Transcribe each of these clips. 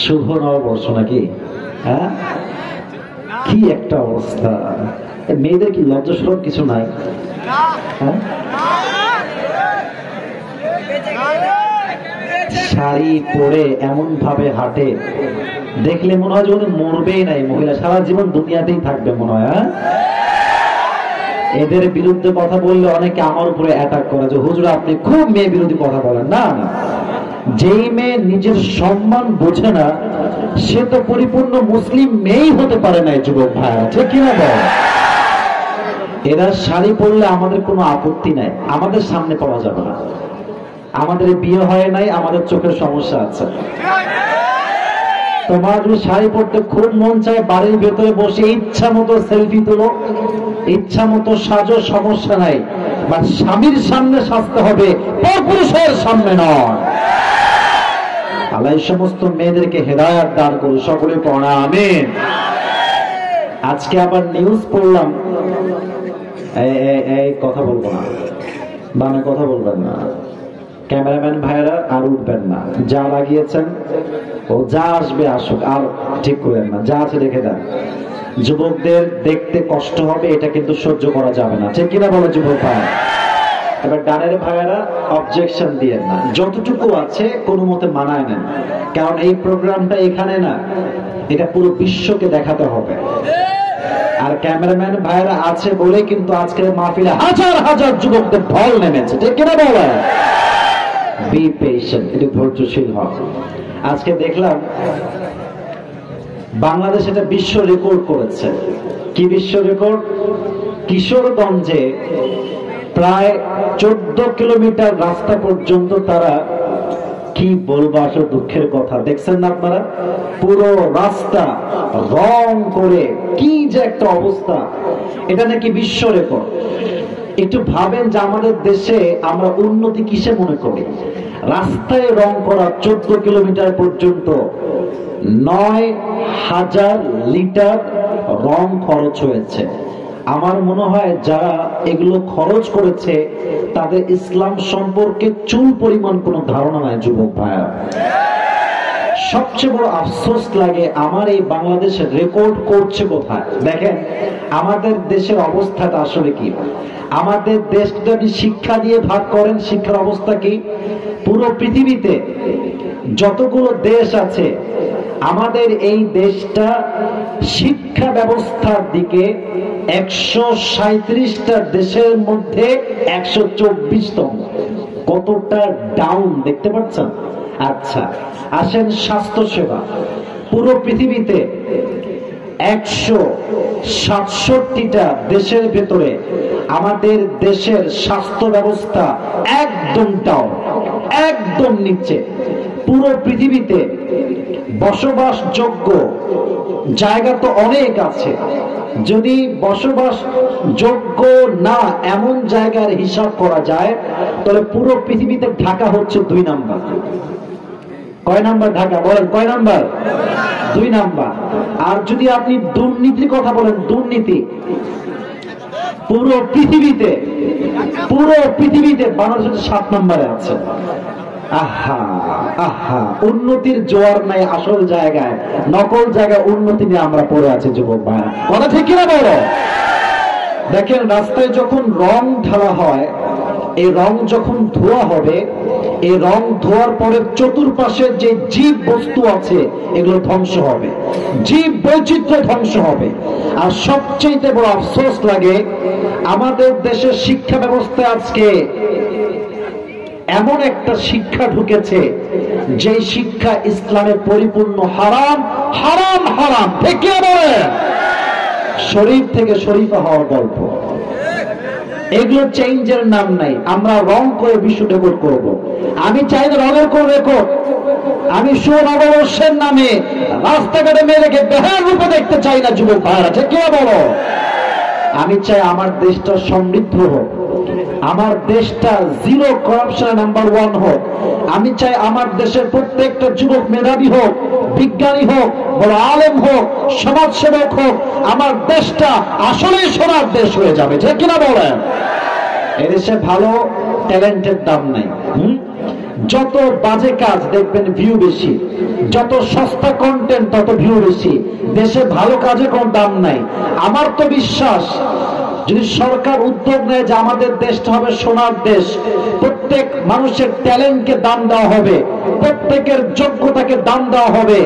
শুভ নববর্ষ নাকি? হ্যাঁ, কি একটা অবস্থা! মেয়েদের কি লজ্জা শরম কিছু নাই? হ্যাঁ, শাড়ি পরে এমন ভাবে হাঁটে, দেখলে মনে হয় যেন মরবেই নাই মহিলা, সারা জীবন দুনিয়াতেই থাকবে মনে হয়। হ্যাঁ, এদের বিরুদ্ধে কথা বললে অনেকে আমার উপরে অ্যাটাক করে যে হুজুর আপনি খুব মেয়ে বিরোধী কথা বলেন। না না, যেই মেয়ে নিজের সম্মান বোঝে না সে তো পরিপূর্ণ মুসলিম মেয়েই হতে পারে না। যুবক ভাইরা, ঠিক কিনা বল? এরা শাড়ি পরলে আমাদের কোনো আপত্তি নাই, আমাদের সামনে পড়া যাবে না। আমাদের বিয়ে হয় নাই, আমাদের চোখের সমস্যা আছে। তোমার যদি শাড়ি পরতে খুব মন চায় বাড়ির ভেতরে বসে ইচ্ছা মতো সেলফি তোলো, ইচ্ছা মতো সাজো, সমস্যা নাই, বাট স্বামীর সামনে সাজতে হবে, পরপুরুষের সামনে নয়। আল্লাহ এই সমস্ত মেয়েদেরকে হেদায়েত দান করুন, সকলে পড়া আমিন। আজকে আবার নিউজ পড়লাম, এই কথা বলবো না, বাংলা কথা বলবেন না, ক্যামেরাম্যান ভাইরা আর উঠবেন না, যা লাগিয়েছেন ও যা আসবে আসুক, আর ঠিক করেন না, যা আছে রেখে দেন। যুবকদের দেখতে কষ্ট হবে, এটা কিন্তু সহ্য করা যাবে না, ঠিক কিনা বলে যুবক ভাই? এবার ডানের ভাইয়েরা অবজেকশন দিয়ে না, যতটুকু আছে কোনো মতে মানায় নেন, কারণ এই প্রোগ্রামটা এখানে না, এটা পুরো বিশ্বকে দেখাতে হবে। আর ক্যামেরাম্যান ভাইয়েরা আছে বলে কিন্তু আজকের মাহফিলে হাজার হাজার যুবকদের ঢল নেমেছে, ঠিক কিনা বলে? বি পেশেন্ট, একটু ধৈর্যশীল হন। আজকে দেখলাম বাংলাদেশ এটা বিশ্ব রেকর্ড করেছে। কি বিশ্ব রেকর্ড? কিশোরগঞ্জে প্রায় 14 কিলোমিটার রাস্তা পর্যন্ত তারা, কি বলবো আসলে দুঃখের কথা, দেখছেন না আপনারা? পুরো রাস্তা রং করে কি যে একটা অবস্থা, এটা নাকি বিশ্ব রেকর্ড। একটু ভাবেন যে আমাদের দেশে আমরা উন্নতি কিসে মনে করি? রাস্তায় রং করা 14 কিলোমিটার পর্যন্ত 9,000 লিটার রং খরচ হয়েছে। আমার মনে হয় যারা এগুলো খরচ করেছে তাদের ইসলাম সম্পর্কে চুল পরিমাণ কোনো ধারণা নাই। যুবক ভাইয়া, সবচেয়ে বড় আফসোস লাগে আমার এই বাংলাদেশ রেকর্ড করছে কোথায়? দেখেন আমাদের দেশের অবস্থাটা আসলে কি। আমাদের দেশটা যদি শিক্ষা দিয়ে ভাগ করেন, শিক্ষার অবস্থা কি? পুরো পৃথিবীতে যতগুলো দেশ আছে আমাদের এই দেশটা শিক্ষা ব্যবস্থার দিকে 137টা দেশের মধ্যে 124তম। কতটা ডাউন দেখতে পাচ্ছেন? আচ্ছা আসেন স্বাস্থ্য সেবা, পুরো পৃথিবীতে 167টা দেশের ভেতরে আমাদের দেশের স্বাস্থ্য ব্যবস্থা একদম ডাউন, একদম নিচে। পুরো পৃথিবীতে বসবাসযোগ্য জায়গা তো অনেক আছে, যদি বসবাস যোগ্য না এমন জায়গার হিসাব করা যায় তাহলে পুরো পৃথিবীতে ঢাকা হচ্ছে 2 নাম্বার। কয় নাম্বার ঢাকা? বলেন কয় নাম্বার? 2 নাম্বার। আর যদি আপনি দুর্নীতির কথা বলেন, দুর্নীতি পুরো পৃথিবীতে বাংলাদেশ 7 নম্বরে আছে। আহা আহা, উন্নতির জোয়ার নাই আসল জায়গায়, নকল জায়গায় উন্নতি নিয়ে আমরা পড়ে আছি। যুবক ভাই, কথা ঠিক কিনা বলো? দেখেন রাস্তায় যখন রং ঢালা হয়, এই রং যখন ধোয়া হবে, এই রং ধোয়ার পরে চতুর্পাশে যে জীব বস্তু আছে এগুলো ধ্বংস হবে, জীব বৈচিত্র্য ধ্বংস হবে। আর সবচেয়ে বড় আফসোস লাগে আমাদের দেশের শিক্ষা ব্যবস্থায় আজকে এমন একটা শিক্ষা ঢুকেছে যে শিক্ষা ইসলামে পরিপূর্ণ হারাম হারাম হারাম। ঠিক কি বলে? শরীফ থেকে শরীফা হওয়ার গল্প, এগুলো চেঞ্জের নাম নাই। আমরা রং করে বিশ্ব রেকর্ড করব। আমি চাই না রঙের কোন রেকর্ড। আমি সুনববর্ষের নামে রাস্তাঘাটে মেয়েকে বেহাল রূপে দেখতে চাই না। যুবক ভাইরা, ঠিক কি বলো? আমি চাই আমার দেশটা সমৃদ্ধ হোক, আমার দেশটা জিরো করাপশনে নাম্বার 1 হোক। আমি চাই আমার দেশের প্রত্যেকটা যুবক মেধাবী হোক, বিজ্ঞানী হোক, বড় আলেম হোক, সমাজসেবক হোক। আমার দেশটা আসলেই সোনার দেশ হয়ে যাবে, ঠিক কিনা বলেন? এদেশে ভালো ট্যালেন্টের দাম নাই। যত বাজে কাজ দেখবেন ভিউ বেশি, যত সস্তা কন্টেন্ট তত ভিউ বেশি। দেশে ভালো কাজে কোনো দাম নাই। আমার তো বিশ্বাস যদি সরকার উদ্যোগ নেয় যে আমাদের দেশটা হবে সোনার দেশ, প্রত্যেক মানুষের ট্যালেন্টকে দাম দেওয়া হবে, প্রত্যেকের যোগ্যতাকে দাম দেওয়া হবে,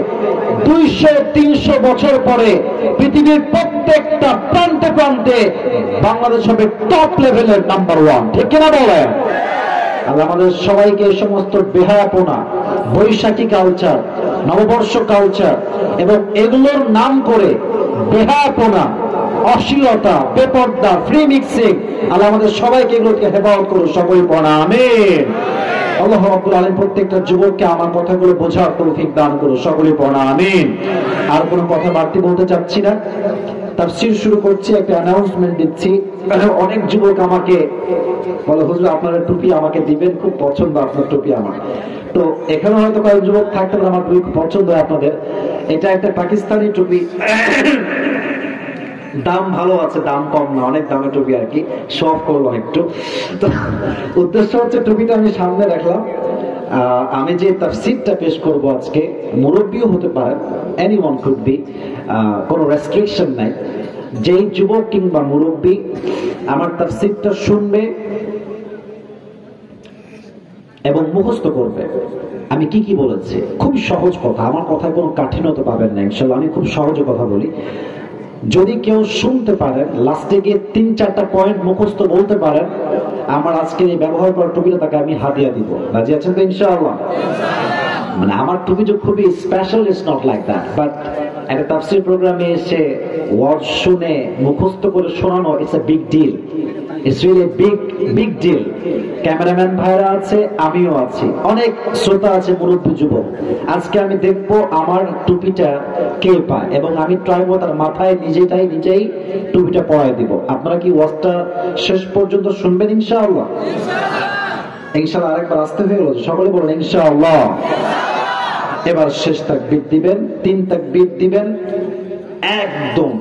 200-300 বছর পরে পৃথিবীর প্রত্যেকটা প্রান্তে প্রান্তে বাংলাদেশ হবে টপ লেভেলের নাম্বার 1। ঠিক কিনা বলেন? আর আমাদের সবাইকে এই সমস্ত বেহায়াপনা, বৈশাখী কালচার, নববর্ষ কালচার এবং এগুলোর নাম করে বেহায়াপনা, অশ্লীলতা, বেপর্দা, ফ্রি মিক্সিং, আল্লাহ আমাদের সবাইকে এগুলোকে হেফাজত করুন। সকলে পড়া আমিন। আল্লাহ রাব্বুল আলামিন প্রত্যেকটা যুবককে আমার কথাগুলো বোঝার তৌফিক দান করুন। সকলে পড়া আমিন। আর কোনো কথা বাড়তি বলতে চাচ্ছি না, তাফসীর শুরু করছি। একটা অ্যানাউন্সমেন্ট দিচ্ছি। অনেক যুবক আমাকে বলে, হুজুর আপনার টুপি আমাকে দিবেন, খুব পছন্দ আপনার টুপি আমার। তো এখানে হয়তো কয়েক যুবক থাকতে পারে আমার টুপি খুব পছন্দ হয় আপনাদের। এটা একটা পাকিস্তানি টুপি, দাম ভালো আছে, দাম কম না, অনেক দামের টুপি আর কি, শখ করলাম একটু। তো উদ্দেশ্য হচ্ছে টুপিটা আমি সামনে রাখলাম। আমি যে তাফসীরটা পেশ করব আজকে, মুরব্বিও হতে পারে, এনিওয়ান কুড বি, কোনো রেস্ট্রিকশন নাই। যেই যুবক কিংবা মুরব্বি আমার তাফসীরটা শুনবে এবং মুখস্থ করবে আমি কি কি বলেছি। খুব সহজ কথা, আমার কথায় কোনো কাঠিন্যতা পাবেন না ইনশাআল্লাহ। আমি খুব সহজে কথা বলি। যদি কেউ শুনতে পারেন, লাস্টে গিয়ে 3-4টা পয়েন্ট মুখস্থ বলতে পারেন, আমার আজকে এই ব্যবহার করা টুপিটা তাকে আমি হাদিয়া দিব। রাজি আছেন তো ইনশাআল্লাহ? মানে আমার টুপি যে খুবই special, it's not like that, but একটা তাফসীর প্রোগ্রামে এসে ওয়ার্ড শুনে মুখস্থ করে শোনানো, it's a big deal. It's really big deal. Cameraman ভাইরা আছে, আমিও আছি, অনেক শ্রোতা আছে, মুরব্বী যুবক। আজকে আমি দেখব আমার টুপিটা কে পায় এবং আমি ট্রাই করব তার মাথায় নিজেই টুপিটা পরাই দিব। আপনারা কি ওয়াজটা শেষ পর্যন্ত শুনবেন ইনশাআল্লাহ? ইনশাআল্লাহ। আরেকবার আসতে হয়ে গেল, সকলে বলেন ইনশাআল্লাহ। এবার শেষ তাকবীর দিবেন, 3 তাকবীর দিবেন, একদম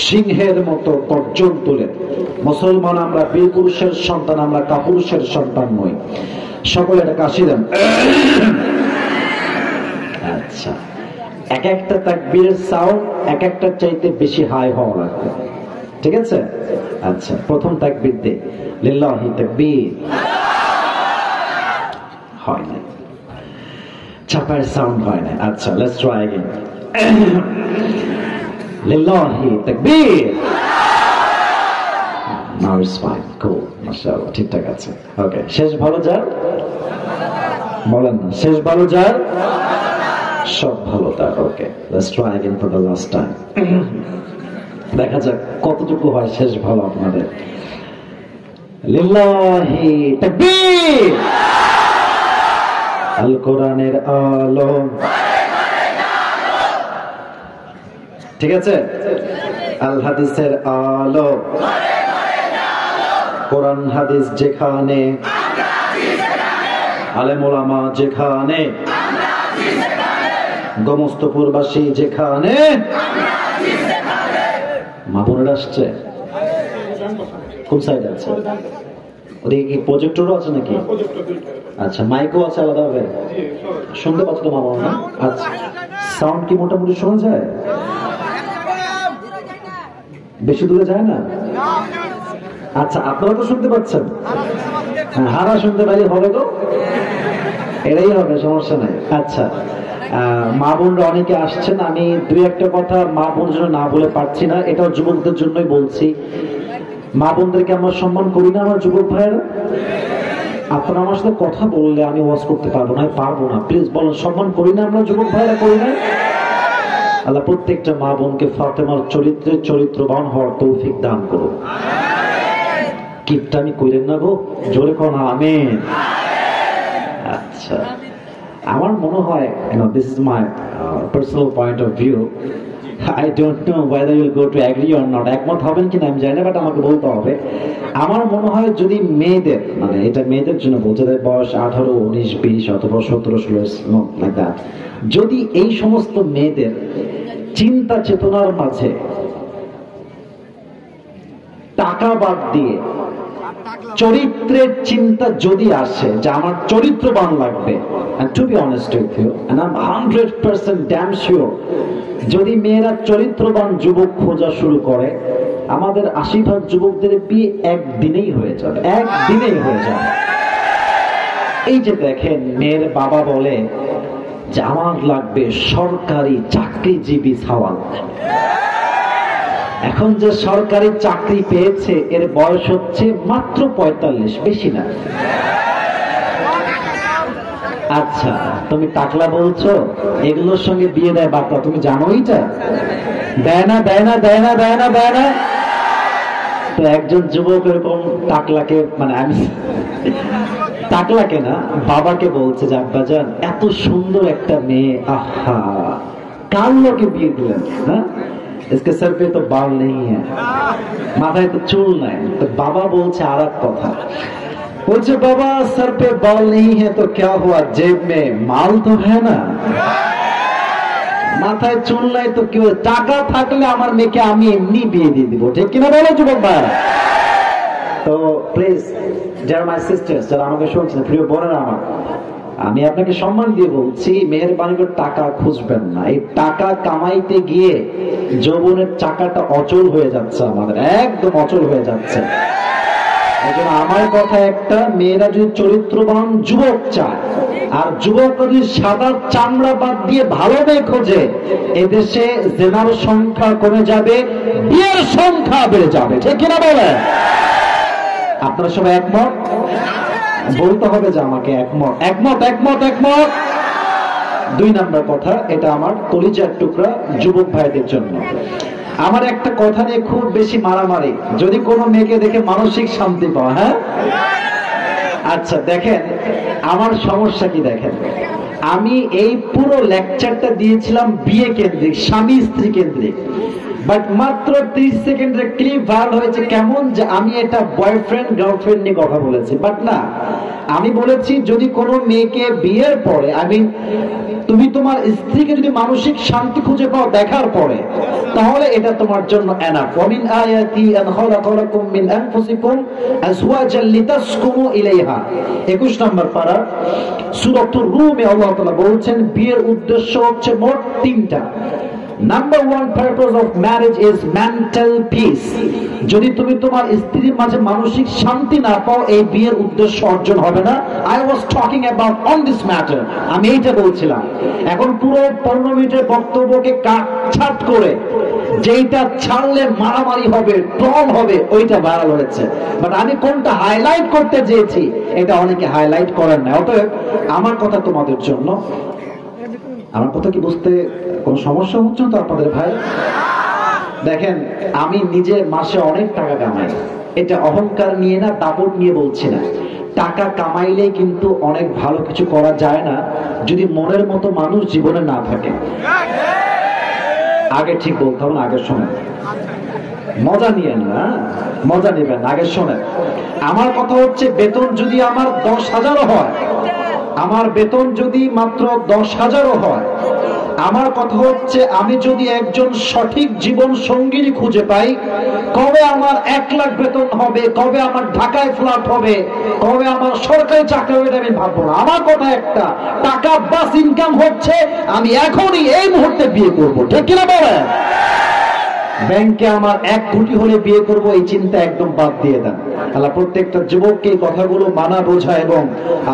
সিংহের মতো গর্জন তুলে। মুসলমান আমরা, বীর পুরুষের সন্তান আমরা, কাপুরুষের সন্তান নই। সকলে এটা কাশি দেন। আচ্ছা, এক একটা তাকবীরের সাউন্ড এক একটা চাইতে বেশি হাই হওয়া লাগবে, ঠিক আছে? আচ্ছা, প্রথম তাকবীর দে, লিল্লাহি তাকবীর। হয় না, চাপার সাউন্ড হয় না। আচ্ছা, লেটস ট্রাই अगेन। লিল্লাহি তাকবীর। নাও ইটস ফাইন, কুল, মাশাআল্লাহ, ঠিকঠাক আছে। ওকে, শেষ ভালো যার, বলেন না, শেষ ভালো যার, সব ভালো তার। Okay, let's try again for the last time. দেখা যাক কতটুকু হয় শেষ ভালো আপনাদের। লিল্লাহি তাকবীর। আল কোরআনের আলো, ঠিক আছে? আল হাদিসের আলো, কোরআন হাদিস যেখানে, আলেম ওলামা যেখানে, গোমস্তপুরবাসী যেখানে। মা বোনেরা আসছে কোন সাইডে আছে? ওদিকে কি প্রজেক্টরও আছে নাকি? আচ্ছা, মাইকও আছে আলাদাভাবে, শুনতে পাচ্ছ তো মা বোনেরা? আচ্ছা, সাউন্ড কি মোটামুটি শোনা যায়? বেশি দূরে যায় না? আচ্ছা, আপনারা তো শুনতে পাচ্ছেন? হ্যাঁ, হারা শুনতে পারি হবে তো, এটাই হবে, সমস্যা নাই। আচ্ছা, মা বোনরা অনেকে আসছেন, আমি 2-1টা কথা মা বোন জন্য না বলে পারছি না, এটাও যুবকদের জন্যই বলছি। মা বোনদেরকে আমরা সম্মান করি না আমার যুবক ভাইয়েরা? আপনারা আমার সাথে কথা বললে আমি ওয়াজ করতে পারবো না, পারবো না, প্লিজ বলেন, সম্মান করি না আমরা যুবক ভাইয়েরা, করি না? আল্লাহ প্রত্যেকটা মা বোনকে ফাতেমার চরিত্রে চরিত্রবান হওয়ার তৌফিক দান করুন। কিপটা আমি কইলেন না গো, জোরে কোন আমিন। আচ্ছা, আমার মনে হয়, this is my personal point of view, I don't know whether you'll go to agree or not, একমত হবেন কিনা আমি জানি না, বাট আমাকে বলতে হবে। আমার মনে হয় যদি মেয়েদের, মানে এটা মেয়েদের জন্য বলতে, বয়স 18, 19, 20 অথবা 17, 16, লাইক দ্যাট, যদি এই সমস্ত মেয়েদের চিন্তা চেতনার মাঝে টাকা বাদ দিয়ে চরিত্রের চিন্তা যদি আসে যে আমার চরিত্রবান লাগবে, and to be honest with you and I'm 100% damn sure, যদি মেয়েরা চরিত্রবান যুবক খোঁজা শুরু করে, আমাদের 80% যুবকদের বিয়ে একদিনেই হয়ে যাবে, একদিনেই হয়ে যাবে। এই যে দেখেন, মেয়ের বাবা বলে যে আমার লাগবে সরকারি চাকরিজীবী সাওয়াল। এখন যে সরকারি চাকরি পেয়েছে এর বয়স হচ্ছে মাত্র 45, বেশি না। আচ্ছা, তুমি টাকলা বলছো, এগুলোর সঙ্গে বিয়ে দেয় বাপরা, তুমি জানো এইটা? দেয় না, দেয় না, দেয় না, দেয় না, দেয় না। তো একজন যুবক এরকম টাকলাকে, মানে আমি টাকলাকে না, বাবাকে বলছে যে আব্বাজান এত সুন্দর একটা মেয়ে, আহা কার লোকে বিয়ে দিলেন? হ্যাঁ, इसके सर पे तो बाल नहीं है, माथाয় তো চুল নাই। তো বাবা বলছে আর এক কথা, বলছে বাবা सर पे बाल नहीं है तो क्या हुआ, जेब में माल तो है ना। মাথায় চুল নাই তো কি, টাকা থাকলে আমার মেয়েকে আমি এমনি বিয়ে দিয়ে দিব, ঠিক কিনা বলো যুবক ভাই? তো প্লিজ যারা মাই সিস্টার্স, যারা আমাকে শুনছেন, প্রিয় বোনেরা আমার, আমি আপনাকে সম্মান দিয়ে বলছি, মেহেরবানি করে টাকা খুঁজবেন না। এই টাকা কামাইতে গিয়ে যৌবনের চাকাটা অচল হয়ে যাচ্ছে, আমাদের একদম অচল হয়ে যাচ্ছে। এজন্য আমার কথা একটা, মেয়েরা যদি চরিত্রবান যুবক চায়, আর যুবকরা যদি সাদা চামড়া বাদ দিয়ে ভালো মেয়ে খোঁজে, এদেশে জেনার সংখ্যা কমে যাবে, বিয়ের সংখ্যা বেড়ে যাবে, ঠিক কিনা বলে? আপনারা সবাই একমত? বলতে হবে যে আমাকে একমত, একমত, একমত, একমত। 2 নাম্বার কথা, এটা আমার কলিজার টুকরা যুবক ভাইদের জন্য। আমার একটা কথা নিয়ে খুব বেশি মারামারি, যদি কোনো মেয়েকে দেখে মানসিক শান্তি পাওয়া। হ্যাঁ, আচ্ছা দেখেন আমার সমস্যা কি দেখেন, আমি এই পুরো লেকচারটা দিয়েছিলাম বিয়ে কেন্দ্রিক, স্বামী স্ত্রী কেন্দ্রিক, বাট মাত্র 30 সেকেন্ডের ক্লিপ ভাইরাল হয়েছে কেমন যে আমি এটা বয়ফ্রেন্ড গার্লফ্রেন্ড নিয়ে কথা বলেছি। বাট না, আমি বলেছি যদি কোনো মেয়েকে বিয়ের পরে, তুমি তোমার স্ত্রীকে যদি মানসিক শান্তি খুঁজে পাও দেখার পরে, তাহলে এটা তোমার জন্য এনাফ। ওয়ামিন আয়াতি আন খালাকালাকুম মিন আনফুসিকুম আজওয়াজান লিতাসকুনু ইলাইহা, 21 নম্বর পারা সূরাতুর রুমে আল্লাহ তাআলা বলছেন বিয়ের উদ্দেশ্য হচ্ছে মোট 3টা। Number 1 purpose of marriage is mental peace. যদি তুমি তোমার স্ত্রীর মাঝে মানসিক শান্তি না পাও, এই বিয়ের উদ্দেশ্য অর্জন হবে না। I was talking about on this matter, আমি এইটা বলছিলাম। এখন পুরো 15 মিনিটের বক্তব্যকে কাটছাট করে যেটা ছাড়লে মারামারি হবে, ট্রল হবে, ওইটা ভাইরাল হয়েছে। বাট আমি কোনটা হাইলাইট করতে চেয়েছি এটা অনেকে হাইলাইট করেন না। অতএব আমার কথা তোমাদের জন্য, আমার কথা কি বুঝতে কোনো সমস্যা হচ্ছে তো আপনাদের ভাই? দেখেন, আমি নিজে মাসে অনেক টাকা কামাই, এটা অহংকার নিয়ে না, দাপট নিয়ে বলছি না। টাকা কামাইলে কিন্তু অনেক ভালো কিছু করা যায় না যদি মনের মতো মানুষ জীবনে না থাকে। আগে ঠিক বলতে হবে না, আগে শোনেন, মজা নিয়েন না, মজা নেবেন, আগে শোনেন। আমার কথা হচ্ছে বেতন যদি আমার 10,000 হয়, আমার বেতন যদি মাত্র 10,000 হয়, আমার কথা হচ্ছে আমি যদি একজন সঠিক জীবন সঙ্গী খুঁজে পাই, কবে আমার 1 লাখ বেতন হবে, কবে আমার ঢাকায় ফ্ল্যাট হবে, কবে আমার সরকারি চাকরি হবে, আমি ভাববো না। আমার কথা একটা, টাকা বাস ইনকাম হচ্ছে, আমি এখনই এই মুহূর্তে বিয়ে করবো, ঠিক কিনা বলেন? ব্যাংকে আমার 1 কোটি হলে বিয়ে করব, এই চিন্তা একদম বাদ দিয়ে দেন। আল্লাহ প্রত্যেকটা যুবককে এই কথাগুলো মানা, বোঝা এবং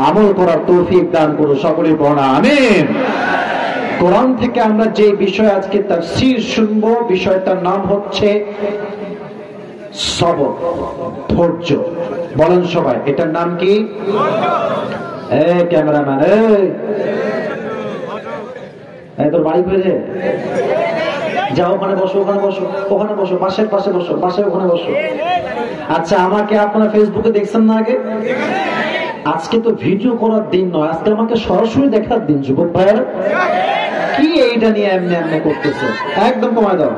আমল করার তৌফিক দান করুন, সকলেই পড়ুন আমিন। কোরআন থেকে আমরা যে বিষয় আজকে তাফসীর শুনবো, বিষয়টার নাম হচ্ছে সবর, ধৈর্য। বলেন সবাই, এটার নাম কি? ক্যামেরাম্যান, তোর বাড়ি ফিরে যাও, ওখানে বসো, ওখানে বসো, ওখানে বসো, পাশের পাশে বসো, পাশে ওখানে বসো। আচ্ছা, আমাকে আপনারা ফেসবুকে দেখছেন না আগে? আজকে তো ভিডিও করার দিন নয়, আজকে আমাকে সরাসরি দেখার দিন। যুবক ভাইয়েরা কি এইটা নিয়ে এমনি এমনি করতেছে, একদম কমায় দাও।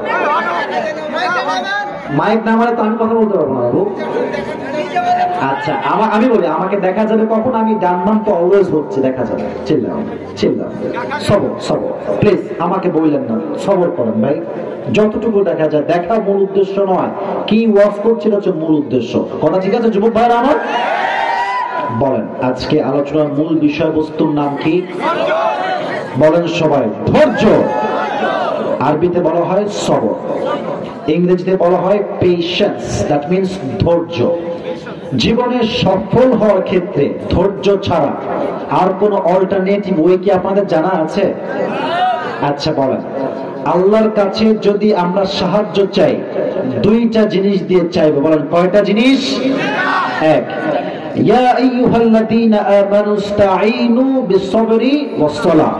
মাইক না মারে তো আমি কথা বলতে পারবো না বাবু। আচ্ছা আমি বলি, আমাকে দেখা যাবে কখন? আমি ডান বাম তো অলওয়েজ হচ্ছে, দেখা যাবে। চিল্লাও চিল্লাও, সবর সবর, প্লিজ আমাকে বললেন না, সবর করেন ভাই। যতটুকু দেখা যায়, দেখা মূল উদ্দেশ্য নয়। কি ওয়াজ করছিল হচ্ছে মূল উদ্দেশ্য। কথা ঠিক আছে যুবক ভাইরা আমার? বলেন আজকে আলোচনার মূল বিষয়বস্তুর নাম কি? বলেন সবাই। ধৈর্য। আরবিতে বলা হয় সবর, ইংরেজিতে বলা হয় পেশেন্স, দ্যাট মিন্স ধৈর্য। জীবনে সফল হওয়ার ক্ষেত্রে ধৈর্য ছাড়া আর কোন অল্টারনেটিভ ওয়ে কি আপনাদের জানা আছে? আচ্ছা বলেন, আল্লাহর কাছে যদি আমরা সাহায্য চাই, দুইটা জিনিস দিয়ে চাইবো। বলেন কয়টা জিনিস? এক, ইয়া আইয়ুহাল্লাযীনা আমানু ইসতাঈনু বিস-সাবরি ওয়াস-সালাহ,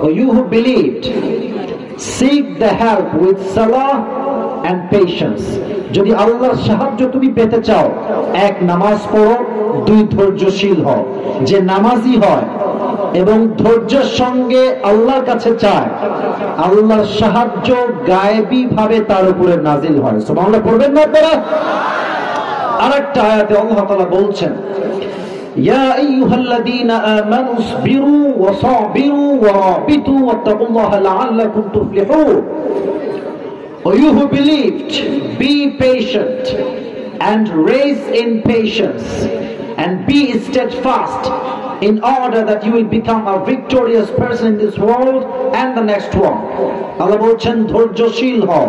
O you who believed seek the help with salah and patience. যদি আল্লাহর সাহায্য তুমি পেতে চাও, এক, নামাজ পড়ো, দুই, ধৈর্যশীল হও। যে নামাজি হয় এবং ধৈর্যের সঙ্গে আল্লাহর কাছে চায়, আল্লাহর সাহায্য গায়েবী ভাবে তার উপরে নাজিল হয়। সুবহানাল্লাহ পড়বেন না আপনারা? আরেকটা আয়াতে আল্লাহ তাআলা বলছেন, ইয়া আইয়ুহাল্লাযীনা আমানু ইসবিরু ওয়া সাবিরু ওয়া রাবিতু ওয়াত্তাকুল্লাহা লাআল্লাকুম তুফলিহুন। O you who believed, be patient and raise in patience and be steadfast in order that you will become a victorious person in this world and the next one. আল্লাহ বলছেন ধৈর্যশীল হও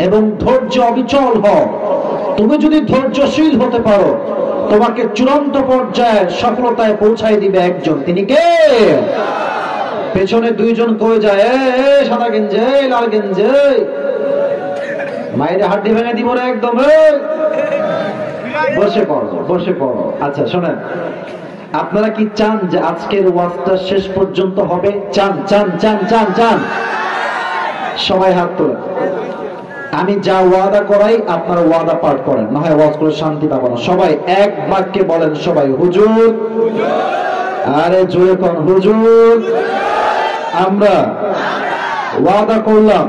এবং ধৈর্য অবিচল হও। তুমি যদি ধৈর্যশীল হতে পারো, তোমাকে চূড়ান্ত পর্যায়ের সফলতায় পৌঁছায় দিবে একজন। তিনি কে? পেছনে দুইজন কয়ে যায়, সাদা গেঞ্জে লাল গেঞ্জে, মায়ের হাড্ডি ভেঙে দিব না একদম। বসে পড়ো বসে পড়ো। আচ্ছা শোনেন, আপনারা কি চান যে আজকের ওয়াজটা শেষ পর্যন্ত হবে? চান চান চান চান চান? সবাই হাত তোলেন। আমি যা ওয়াদা করাই আপনারা ওয়াদা পাঠ করেন, না হয় ওয়াজ করে শান্তি পাবো না। সবাই এক বাক্যে বলেন সবাই, হুজুর। আরে জোরে কোন হুজুর। আমরা ওয়াদা করলাম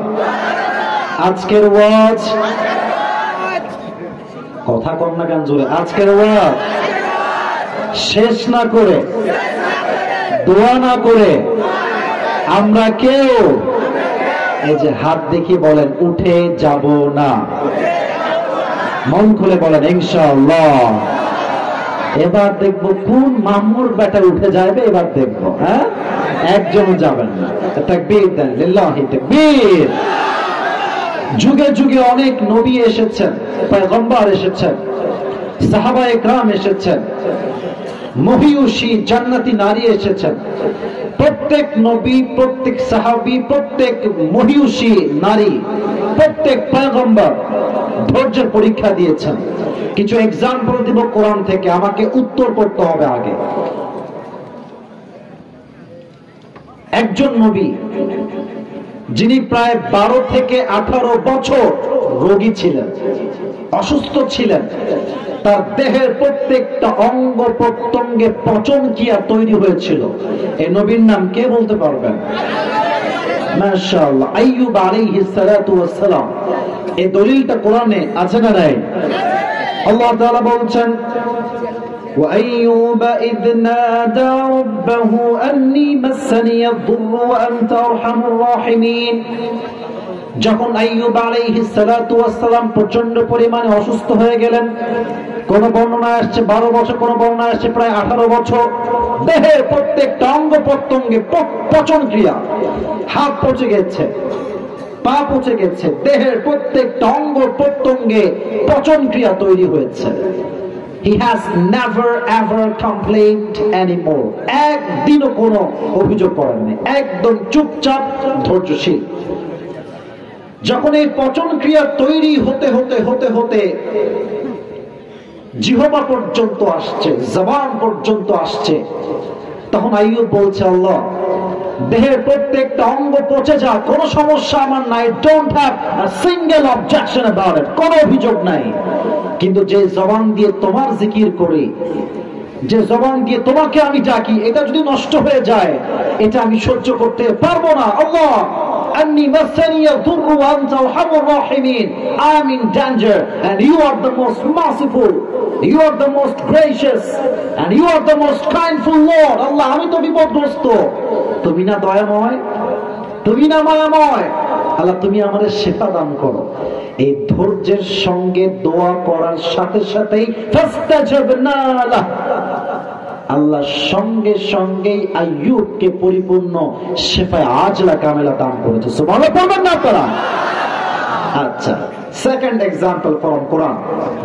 আজকের ওয়াজ, কথা কম না কেন জোরে, আজকের ওয়াজ শেষ না করে, দোয়া না করে আমরা কেউ, এই যে হাত দেখিয়ে বলেন, উঠে যাব না। মন খুলে বলেন ইনশাআল্লাহ। এবার দেখবো কোন মামুর বেটা উঠে যাবে, এবার দেখবো। হ্যাঁ, একজন যাবেন না। তাকবীর দেন, লিল্লাহি তাকবীর। যুগে যুগে অনেক নবী এসেছেন, পয়গম্বর এসেছেন, সাহাবায়ে কেরাম এসেছেন, মহিয়সী জান্নাতি নারী এসেছেন। প্রত্যেক নবী, প্রত্যেক সাহাবী, প্রত্যেক মহিয়সী নারী, প্রত্যেক পয়গম্বর ধৈর্যের পরীক্ষা দিয়েছেন। কিছু এক্সাম্পল দিব কোরআন থেকে, আমাকে উত্তর করতে হবে আগে। একজন নবী যিনি প্রায় 12 থেকে 18 বছর রোগী ছিলেন, অসুস্থ ছিলেন, তার দেহের প্রত্যেকটা অঙ্গ প্রত্যঙ্গে পচন ক্রিয়া তৈরি হয়েছিল। এই নবীর নাম কে বলতে পারবেন? মাশাআল্লাহ, আইয়ুব আলাইহিস সালাতু ওয়াস সালাম। এই দলিলটা কোরআনে আছে না নাই? আল্লাহ তাআলা বলছেন, وأيوب إذ نادى ربه أني مسني الضر وأنت أرحم الراحمين। যখন আইয়ুব আলাইহিস সালাতু ওয়াস সালাম প্রচন্ড পরিমাণে অসুস্থ হয়ে গেলেন, কোন বর্ণনায় আসছে 12 বছর, কোন বর্ণনায় আসছে প্রায় 18 বছর, দেহের প্রত্যেকটা অঙ্গ প্রত্যঙ্গে পচন ক্রিয়া, হাত পচে গেছে, পা পচে গেছে, দেহের প্রত্যেকটা অঙ্গ প্রত্যঙ্গে পচন ক্রিয়া তৈরি হয়েছে। He has never ever complained anymore. একদিনও কোনো অভিযোগ করেননি, একদম চুপচাপ ধৈর্যশীল। যখন এই পচন ক্রিয়া তৈরি হতে হতে হতে হতে জিহ্বা পর্যন্ত আসছে, জবান পর্যন্ত আসছে, তখন আইয়ুব বলছে, আল্লাহ দেহের প্রত্যেকটা অঙ্গ পচে যা, কোনো সমস্যা আমার নাই, don't have a single objection about it, কোনো অভিযোগ নাই। কিন্তু যে জবান দিয়ে তোমার জিকির করি, যে জবান দিয়ে তোমাকে আমি ডাকি, এটা যদি নষ্ট হয়ে যায়, এটা আমি সহ্য করতে পারবো না। আল্লাহ anni massani yadurru wa anta arhamur rahimin. I am in danger and you are the most merciful, you are the most gracious and you are the most kindful Lord. আল্লাহ, আমি তো বিপদগ্রস্ত, তুমি না দয়াময়, তুমি না মায়াময়, আল্লাহ তুমি আমাদের শেফা দান করো। এই ধৈর্যের সঙ্গে দোয়া করার সাথে সাথেই ফাস্তাজাবনা লাহ, আল্লাহ সঙ্গে সঙ্গেই আইয়ুবকে পরিপূর্ণ শেফায়ে আজলা কামেলা দান করেছে। সুবহানাল্লাহ বলবেন না আপনারা? আচ্ছা, second example from Quran,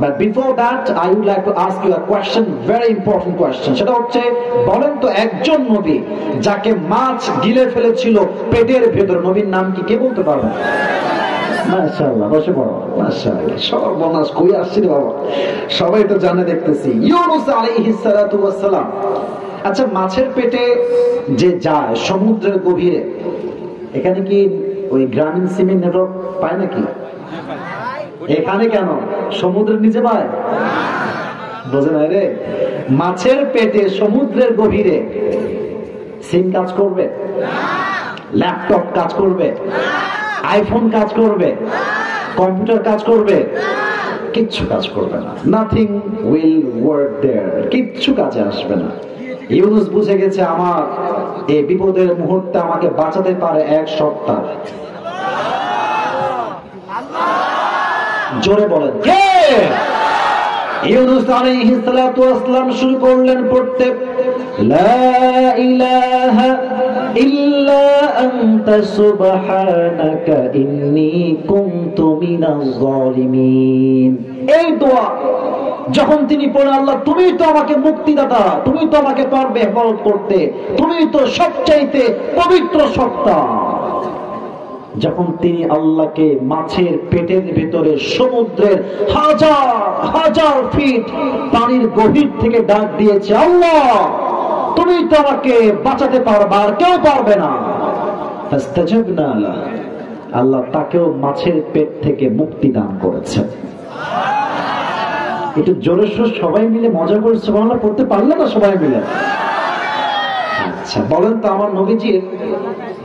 but before that I would like to ask you a question, very important question. সেটা হচ্ছে, বলেন তো একজন নবী যাকে মাছ গিলে ফেলেছিল পেটের ভেতর, নবীর নাম কি? কে বলতে পারবেন? মাশাআল্লাহ, বসে পড়ো। মাশাআল্লাহ, সর্বনাশ কই আসছে রে বাবা, সবাই তো জানে দেখতেছি। ইউনূস আলাইহিস সালাতু ওয়াস সালাম। আচ্ছা, মাছের পেটে যে যায় সমুদ্রের গভীরে, এখানে কি ওই গ্রামীণ সিমের নেটওয়ার্ক পায় নাকি? এখানে কেন, সমুদ্রের নিচে পায়? বোঝে নাই রে। মাছের পেটে সমুদ্রের গভীরে সিম কাজ করবে? ল্যাপটপ কাজ করবে? আইফোন কাজ করবে? কম্পিউটার কাজ করবে? কিচ্ছু কাজ করবে না। নাথিং উইল ওয়ার্ক দেয়ার, কিচ্ছু কাজে আসবে না। ইউনূস বুঝে গেছে, আমার এই বিপদের মুহূর্তে আমাকে বাঁচাতে পারে এক সত্তা। জোরে বলেন কে? ইউনূস আলাইহিস সালাতু ওয়াস সালাম শুরু করলেন পড়তে, লা ইলাহা ইল্লা আনতা সুবহানাকা ইন্নী কুনতু মিনাজ জালিমিন। এই দোয়া যখন তিনি পড়েন, আল্লাহ তুমি তো আমাকে মুক্তিদাতা, তুমি তো আমাকে পারবে হেফাজত করতে, তুমি তো সবচাইতে পবিত্র সত্তা। যখন তিনি আল্লাহকে মাছের পেটের ভিতরে সমুদ্রের হাজার হাজার ফিট পানির গভীর থেকে ডাক দিয়েছে, আল্লাহ তুমি তো আমাকে বাঁচাতে পারবে, আর কেউ পারবে না। ফাস্তাজাবনা লাহ, আল্লাহ তাকেও মাছের পেট থেকে মুক্তি দান করেছে। একটু জোরে সোরে সবাই মিলে মজা করে সুবহানাল্লাহ পড়তে পারলে না সবাই মিলে? আচ্ছা, বলেন তো আমার নবীজির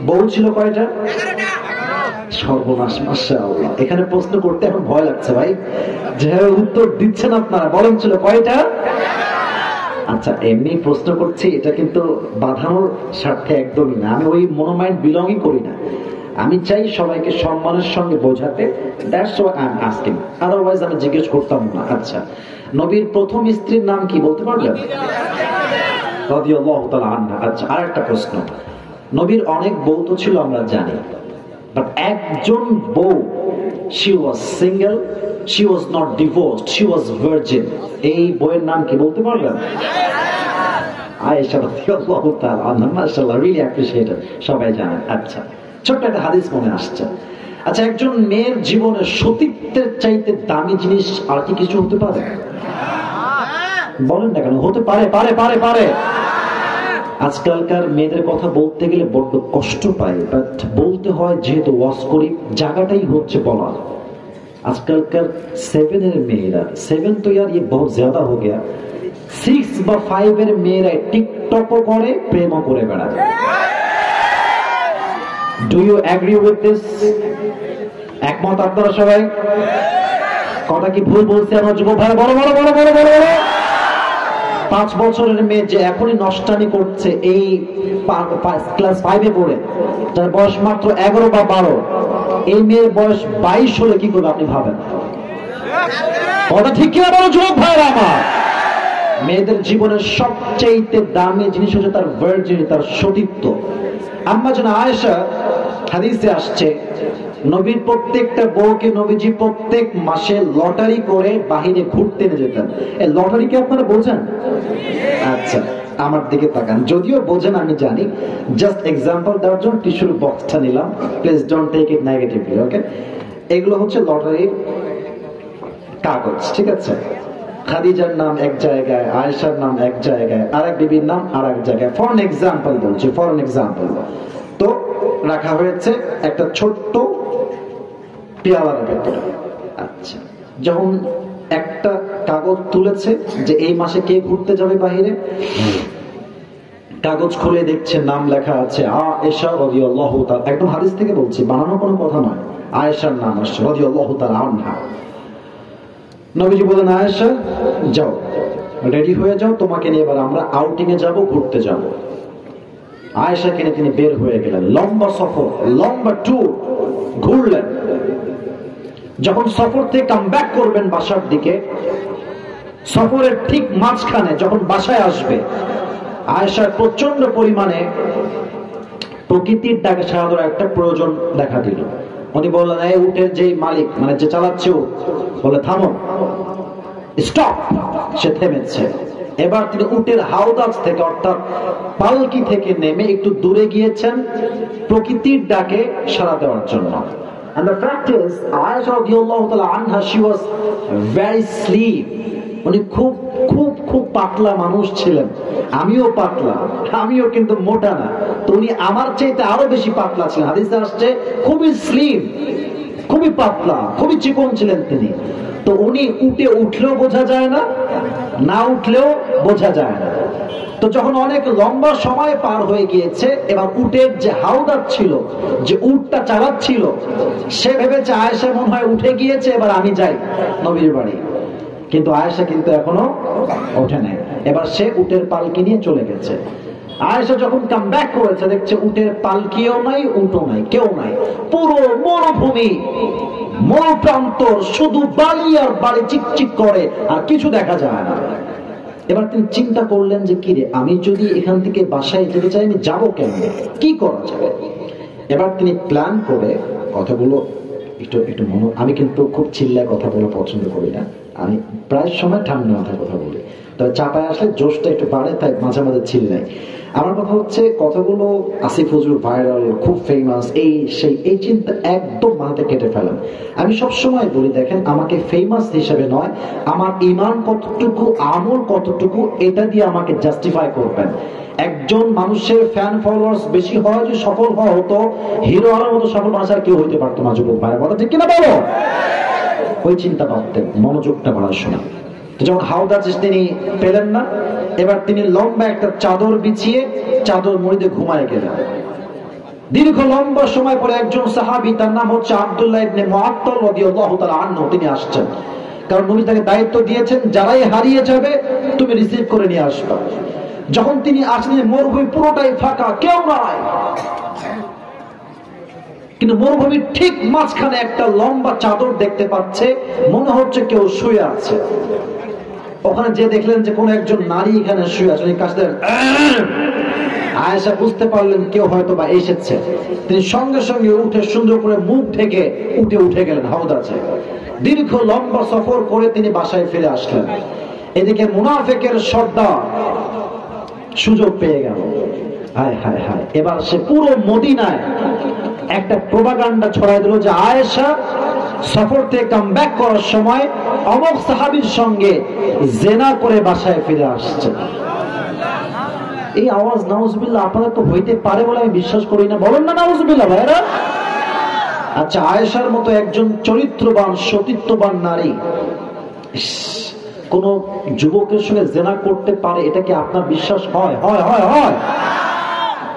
বউ ছিল কয়টা? সর্বনাশ, মাশাআল্লাহ। এখানে প্রশ্ন করতে এখন ভয় লাগছে ভাই, যে উত্তর দিচ্ছেন আপনারা। বলেন ছিল কয়টা? আচ্ছা, এমনি প্রশ্ন করছি, এটা কিন্তু বাঁধানোর স্বার্থে একদমই না। আমি ওই মনোমাইন্ড বিলংই করি না। আমি চাই সবাইকে সম্মানের সঙ্গে বোঝাতে, that's why I am asking, otherwise আমি জিজ্ঞেস করতাম না। আচ্ছা, নবীর প্রথম স্ত্রীর নাম কি বলতে পারবেন? রাদিয়াল্লাহু তাআলা আনহা। আচ্ছা, আরেকটা প্রশ্ন, নবীর অনেক বউ তো ছিল আমরা জানি, বাট একজন বউ, she was single, she was not divorced, she was virgin, এই বউয়ের নাম কি বলতে পারবেন? আয়েশা রাদিয়াল্লাহু তাআলা আনহা। মাশাআল্লাহ, রিয়েলি অ্যাপ্রিশিয়েটেড, সবাই জানেন। আচ্ছা, ছোট্ট একটা হাদিস মনে আসছে। আচ্ছা, একজন মেয়ের জীবনে সতীত্বের চাইতে দামি জিনিস আর কি কিছু হতে পারে? বলেন না কেন? হতে পারে, পারে পারে পারে। আজকালকার মেয়েদের কথা বলতে গেলে বড্ড কষ্ট পাই, বাট বলতে হয় যেহেতু ওয়াজ করি, জায়গাটাই হচ্ছে বলা। আজকালকার 7 এর মেয়েরা, 7 তো यार ये बहुत ज्यादा हो गया, 6 বা 5 এর মেয়েরা টিকটকও করে, প্রেমও করে বেড়ায়। Do you agree with this? একমত আপনারা সবাই? কথা কি ভুল বলছে আমার যুবক ভাই? বড় বড় বড় বড় বড় বড় 5 বছরের মেয়ে যে এখনই নষ্টামি করছে, এই ক্লাস 5 এ পড়ে, যার বয়স মাত্র 11 বা 12, এই মেয়ের বয়স 22 হলে কি করবে আপনি ভাবেন? কথা ঠিক কিনা বলো যুবক ভাইরা আমার? মেয়েদের জীবনের সবচেয়ে দামি জিনিস হচ্ছে তার ভার্জিনিটি, তার সতীত্ব। আম্মা জান আয়েশা, হাদিসে আসছে, নবীর প্রত্যেকটা বউকে নবীজি প্রত্যেক মাসে লটারি করে বাহিরে ঘুরতে নিয়ে যেতেন। এই লটারি কি আপনারা বোঝেন? আচ্ছা, আমার দিকে তাকান, যদিও বোঝেন আমি জানি, জাস্ট এক্সাম্পল দেওয়ার জন্য টিস্যুর বক্সটা নিলাম, please don't take it negatively, okay? এগুলো হচ্ছে লটারির কাগজ, ঠিক আছে? খাদিজার নাম এক জায়গায়, আয়েশার নাম এক জায়গায়, আরেক বিবির নাম আরেক জায়গায়। ফর এন এক্সাম্পল বলছি, ফর এন এক্সাম্পল। তো রাখা হয়েছে একটা ছোট্ট পেয়ালার ভেতরে। আচ্ছা, যখন একটা কাগজ তুলেছে যে এই মাসে কে ঘুরতে যাবে বাহিরে, কাগজ খুলে দেখছে নাম লেখা আছে আয়েশা রাদিয়াল্লাহু তাআলা, একদম হাদিস থেকে বলছি, বানানো কোনো কথা নয়, আয়েশার নাম আসছে রাদিয়াল্লাহু তাআলা আনহা। নবীজি বলেন, আয়েশা যাও, রেডি হয়ে যাও, তোমাকে নিয়ে এবার আমরা আউটিং এ যাব, ঘুরতে যাব। আয়েশাকে নিয়ে তিনি বের হয়ে গেলেন, লম্বা সফর, লম্বা ট্যুর, ঘুরলেন। যখন সফর থেকে কাম ব্যাক করবেন বাসার দিকে, সফরের ঠিক মাঝখানে যখন বাসায় আসবে, আয়েশার প্রচন্ড পরিমাণে প্রকৃতির ডাকে সাড়া দেওয়ার একটা প্রয়োজন দেখা দিল। উনি বললেন, এই উটের যে মালিক, মানে যে চালাচ্ছে, বলে থামো, স্টপ। সে থেমেছে। এবার তিনি উটের হাওদাজ থেকে অর্থাৎ পালকি থেকে নেমে একটু দূরে গিয়েছেন প্রকৃতির ডাকে সাড়া দেওয়ার জন্য। And the fact is, Aisha radiyallahu ta'ala anha, she was very sleep. উনি খুব খুব খুব পাতলা মানুষ ছিলেন। আমিও পাতলা, আমিও কিন্তু মোটা না, তো উনি আমার চাইতে আরো বেশি পাতলা ছিলেন। হাদিসে আসছে খুবই স্লিম, খুবই পাতলা, খুবই চিকন ছিলেন তিনি। তো উনি উঠে উঠলেও বোঝা যায় না, না উঠলেও বোঝা যায় না। তো যখন অনেক লম্বা সময় পার হয়ে গিয়েছে, এবার উটের যে হাওদার ছিল, যে উটটা চালাচ্ছিল, সে ভেবেছে আয়েশা মনে হয় উঠে গিয়েছে, এবার আমি যাই নবীর বাড়ি। কিন্তু আয়েশা কিন্তু এখনো ওঠে নাই। এবার সে উটের পালকি নিয়ে চলে গেছে। আয়েশা যখন কাম ব্যাক করেছে, দেখছে উটের পালকিও নাই, উটও নাই, কেউ নাই, পুরো মরুভূমি, মরুপ্রান্তর, শুধু বালি আর বালি চিকচিক করে, আর কিছু দেখা যায় না। এবার তিনি চিন্তা করলেন যে কিরে, আমি যদি এখান থেকে বাসায় যেতে চাই, আমি যাবো কেমন, কি করা যাবে? এবার তিনি প্ল্যান করে, কথাগুলো একটু একটু আমি কিন্তু খুব চিল্লায় কথা বলা পছন্দ করি না, আমি প্রায় সময় ঠান্ডা মাথায় কথা বলি, তবে চাপায় আসলে জোশটা একটু বাড়ে, তাই মাঝে মাঝে চিল্লাই। আমার কথা হচ্ছে, কথাগুলো আসিফ হুজুর ভাইরাল, খুব ফেমাস, এই সেই, এই চিন্তা একদম মাথাতে কেটে ফেলেন। আমি সবসময় বলি, দেখেন, আমাকে ফেমাস হিসেবে নয়, আমার ইমান কতটুকু, আমল কতটুকু, এটা দিয়ে আমাকে জাস্টিফাই করবেন। একজন মানুষের ফ্যান ফলোয়ার্স বেশি হয়, যে সফল হওয়া হতো, হিরো হওয়ার মতো সফল মানুষ আর কেউ হইতে পারতো না। যুবক ভাইয়ের কথা ঠিক কিনা বলো? ওই চিন্তা ভাবতেন, মনোযোগটা পড়াশোনা। যখন হাওদা তিনি পেলেন না, এবার তিনি লম্বা একটা চাদর বিছিয়ে চাদর মুড়িতে ঘুমায় গেলেন। দীর্ঘ লম্বা সময় পরে একজন সাহাবী, তার নাম হচ্ছে আব্দুল্লাহ ইবনে মুআত্তাল রাদিয়াল্লাহু তাআলা আনহু, তিনি আসছেন। কারণ নবী তাকে দায়িত্ব দিয়েছেন, যারাই হারিয়ে যাবে তুমি রিসিভ করে নিয়ে আসবে। যখন তিনি আসলেন, মরুভূমি পুরোটাই ফাঁকা, কেউ নাই, কিন্তু মরুভূমির ঠিক মাঝখানে একটা লম্বা চাদর দেখতে পাচ্ছে, মনে হচ্ছে কেউ শুয়ে আছে। ওখানে যে দেখলেন যে কোন একজন নারী এখানে শুয়ে আছে, আয়েশা বুঝতে পারলেন কেউ হয়তো বা এসেছে। তিনি সঙ্গে সঙ্গে উঠে সুন্দর করে মুখ ঢেকে উঠে গেলেন হাওদাজে। দীর্ঘ লম্বা সফর করে তিনি বাসায় ফিরে আসলেন। এদিকে মুনাফিকের সর্দার সুযোগ পেয়ে গেল, হায় হায় হায়, এবার সে পুরো মদিনায় একটা প্রোপাগান্ডা ছড়াই দিল যে আয়েশা সফর থেকে কাম ব্যাক করার সময় অমুক সাহাবীর সঙ্গে জেনা করে বাসায় ফিরে আসছে। এই আওয়াজ নাউজুবিল্লাহ আপনারা তো হইতে পারে বলে আমি বিশ্বাস করি না, বলেন না নাউজুবিল্লাহ ভাইরা? আচ্ছা, আয়েশার মতো একজন চরিত্রবান, সতীত্ববান নারী কোন যুবকের সঙ্গে জেনা করতে পারে, এটা কি আপনার বিশ্বাস হয়? হয় হয় হয়।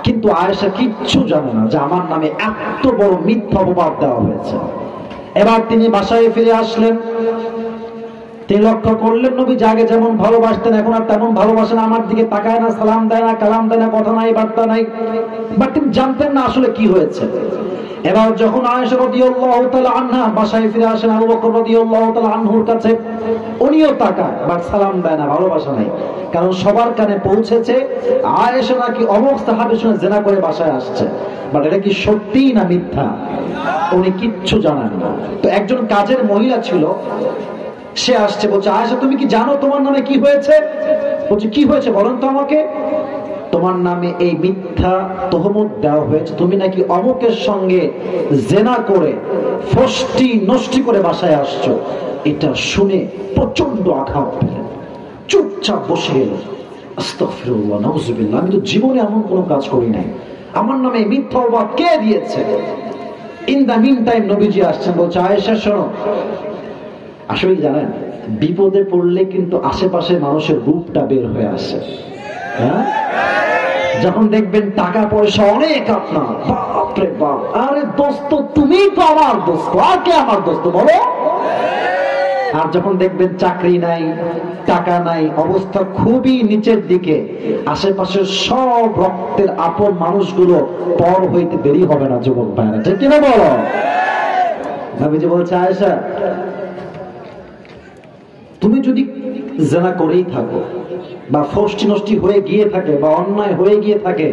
কিন্তু আয়েশা কিচ্ছু জানে না যে আমার নামে এত বড় মিথ্যা অপবাদ দেওয়া হয়েছে। এবার তিনি বাসায় ফিরে আসলেন। তিনি লক্ষ্য করলেন নবী আগে যেমন ভালোবাসতেন এখন আর তেমন ভালোবাসেন, আমার দিকে তাকায় না, সালাম দেয় না, কালাম দেয় না, কথা নাই, বার্তা নাই। বাট তিনি জানতেন না আসলে কি হয়েছে। এবার যখন আয়েশা রাদিয়াল্লাহু তাআলা আনহা বাসায় ফিরে আসেন আবু বকর রাদিয়াল্লাহু তাআলা আনহুর কাছে, উনিও তাকায়, বাট সালাম দেয় না, ভালোবাসা নাই। কারণ সবার কানে পৌঁছেছে আয়েশা নাকি অমুক সাহাবীর সঙ্গে জেনা করে বাসায় আসছে। বাট এটা কি সত্যি না মিথ্যা, উনি কিচ্ছু জানেন না। তো একজন কাজের মহিলা ছিল, সে আসছে, বলছে আয়েশা তুমি কি জানো তোমার নামে কি হয়েছে? বলছে কি হয়েছে বলেন তো আমাকে। তোমার নামে এই মিথ্যা তহমত দেওয়া হয়েছে, তুমি নাকি অমুকের সঙ্গে জেনা করে ফষ্টি নষ্টি করে বাসায় আসছো। এটা শুনে প্রচন্ড আঘাত পেলেন, চুপচাপ বসে গেল। আস্তাগফিরুল্লাহ, নাউজুবিল্লাহ, আমি তো জীবনে এমন কোনো কাজ করি নাই, আমার নামে মিথ্যা অপবাদ কে দিয়েছে? ইন দা মিন টাইম নবীজি আসছেন, বলছে আয়েশা শোনো, আসলে জানেন বিপদে পড়লে কিন্তু আশেপাশে মানুষের রূপটা বের হয়ে আসে। হ্যাঁ, যখন দেখবেন টাকা পয়সা অনেক আপনার, বাপরে বাপ, আরে দোস্ত তুমি তো আমার দোস্ত, আর কে আমার দোস্ত বলো? আর যখন দেখবেন চাকরি নাই, টাকা নাই, অবস্থা খুবই নিচের দিকে, আশেপাশের সব রক্তের আপন মানুষগুলো পর হইতে দেরি হবে না যুবক ভাইরা, ঠিক কিনা বলো? নবীজি বলছে, আয়েশা তুমি যদি জেনা করেই থাকো বা ফষ্টি নষ্টি হয়ে গিয়ে থাকে বা অন্যায় হয়ে গিয়ে থাকে,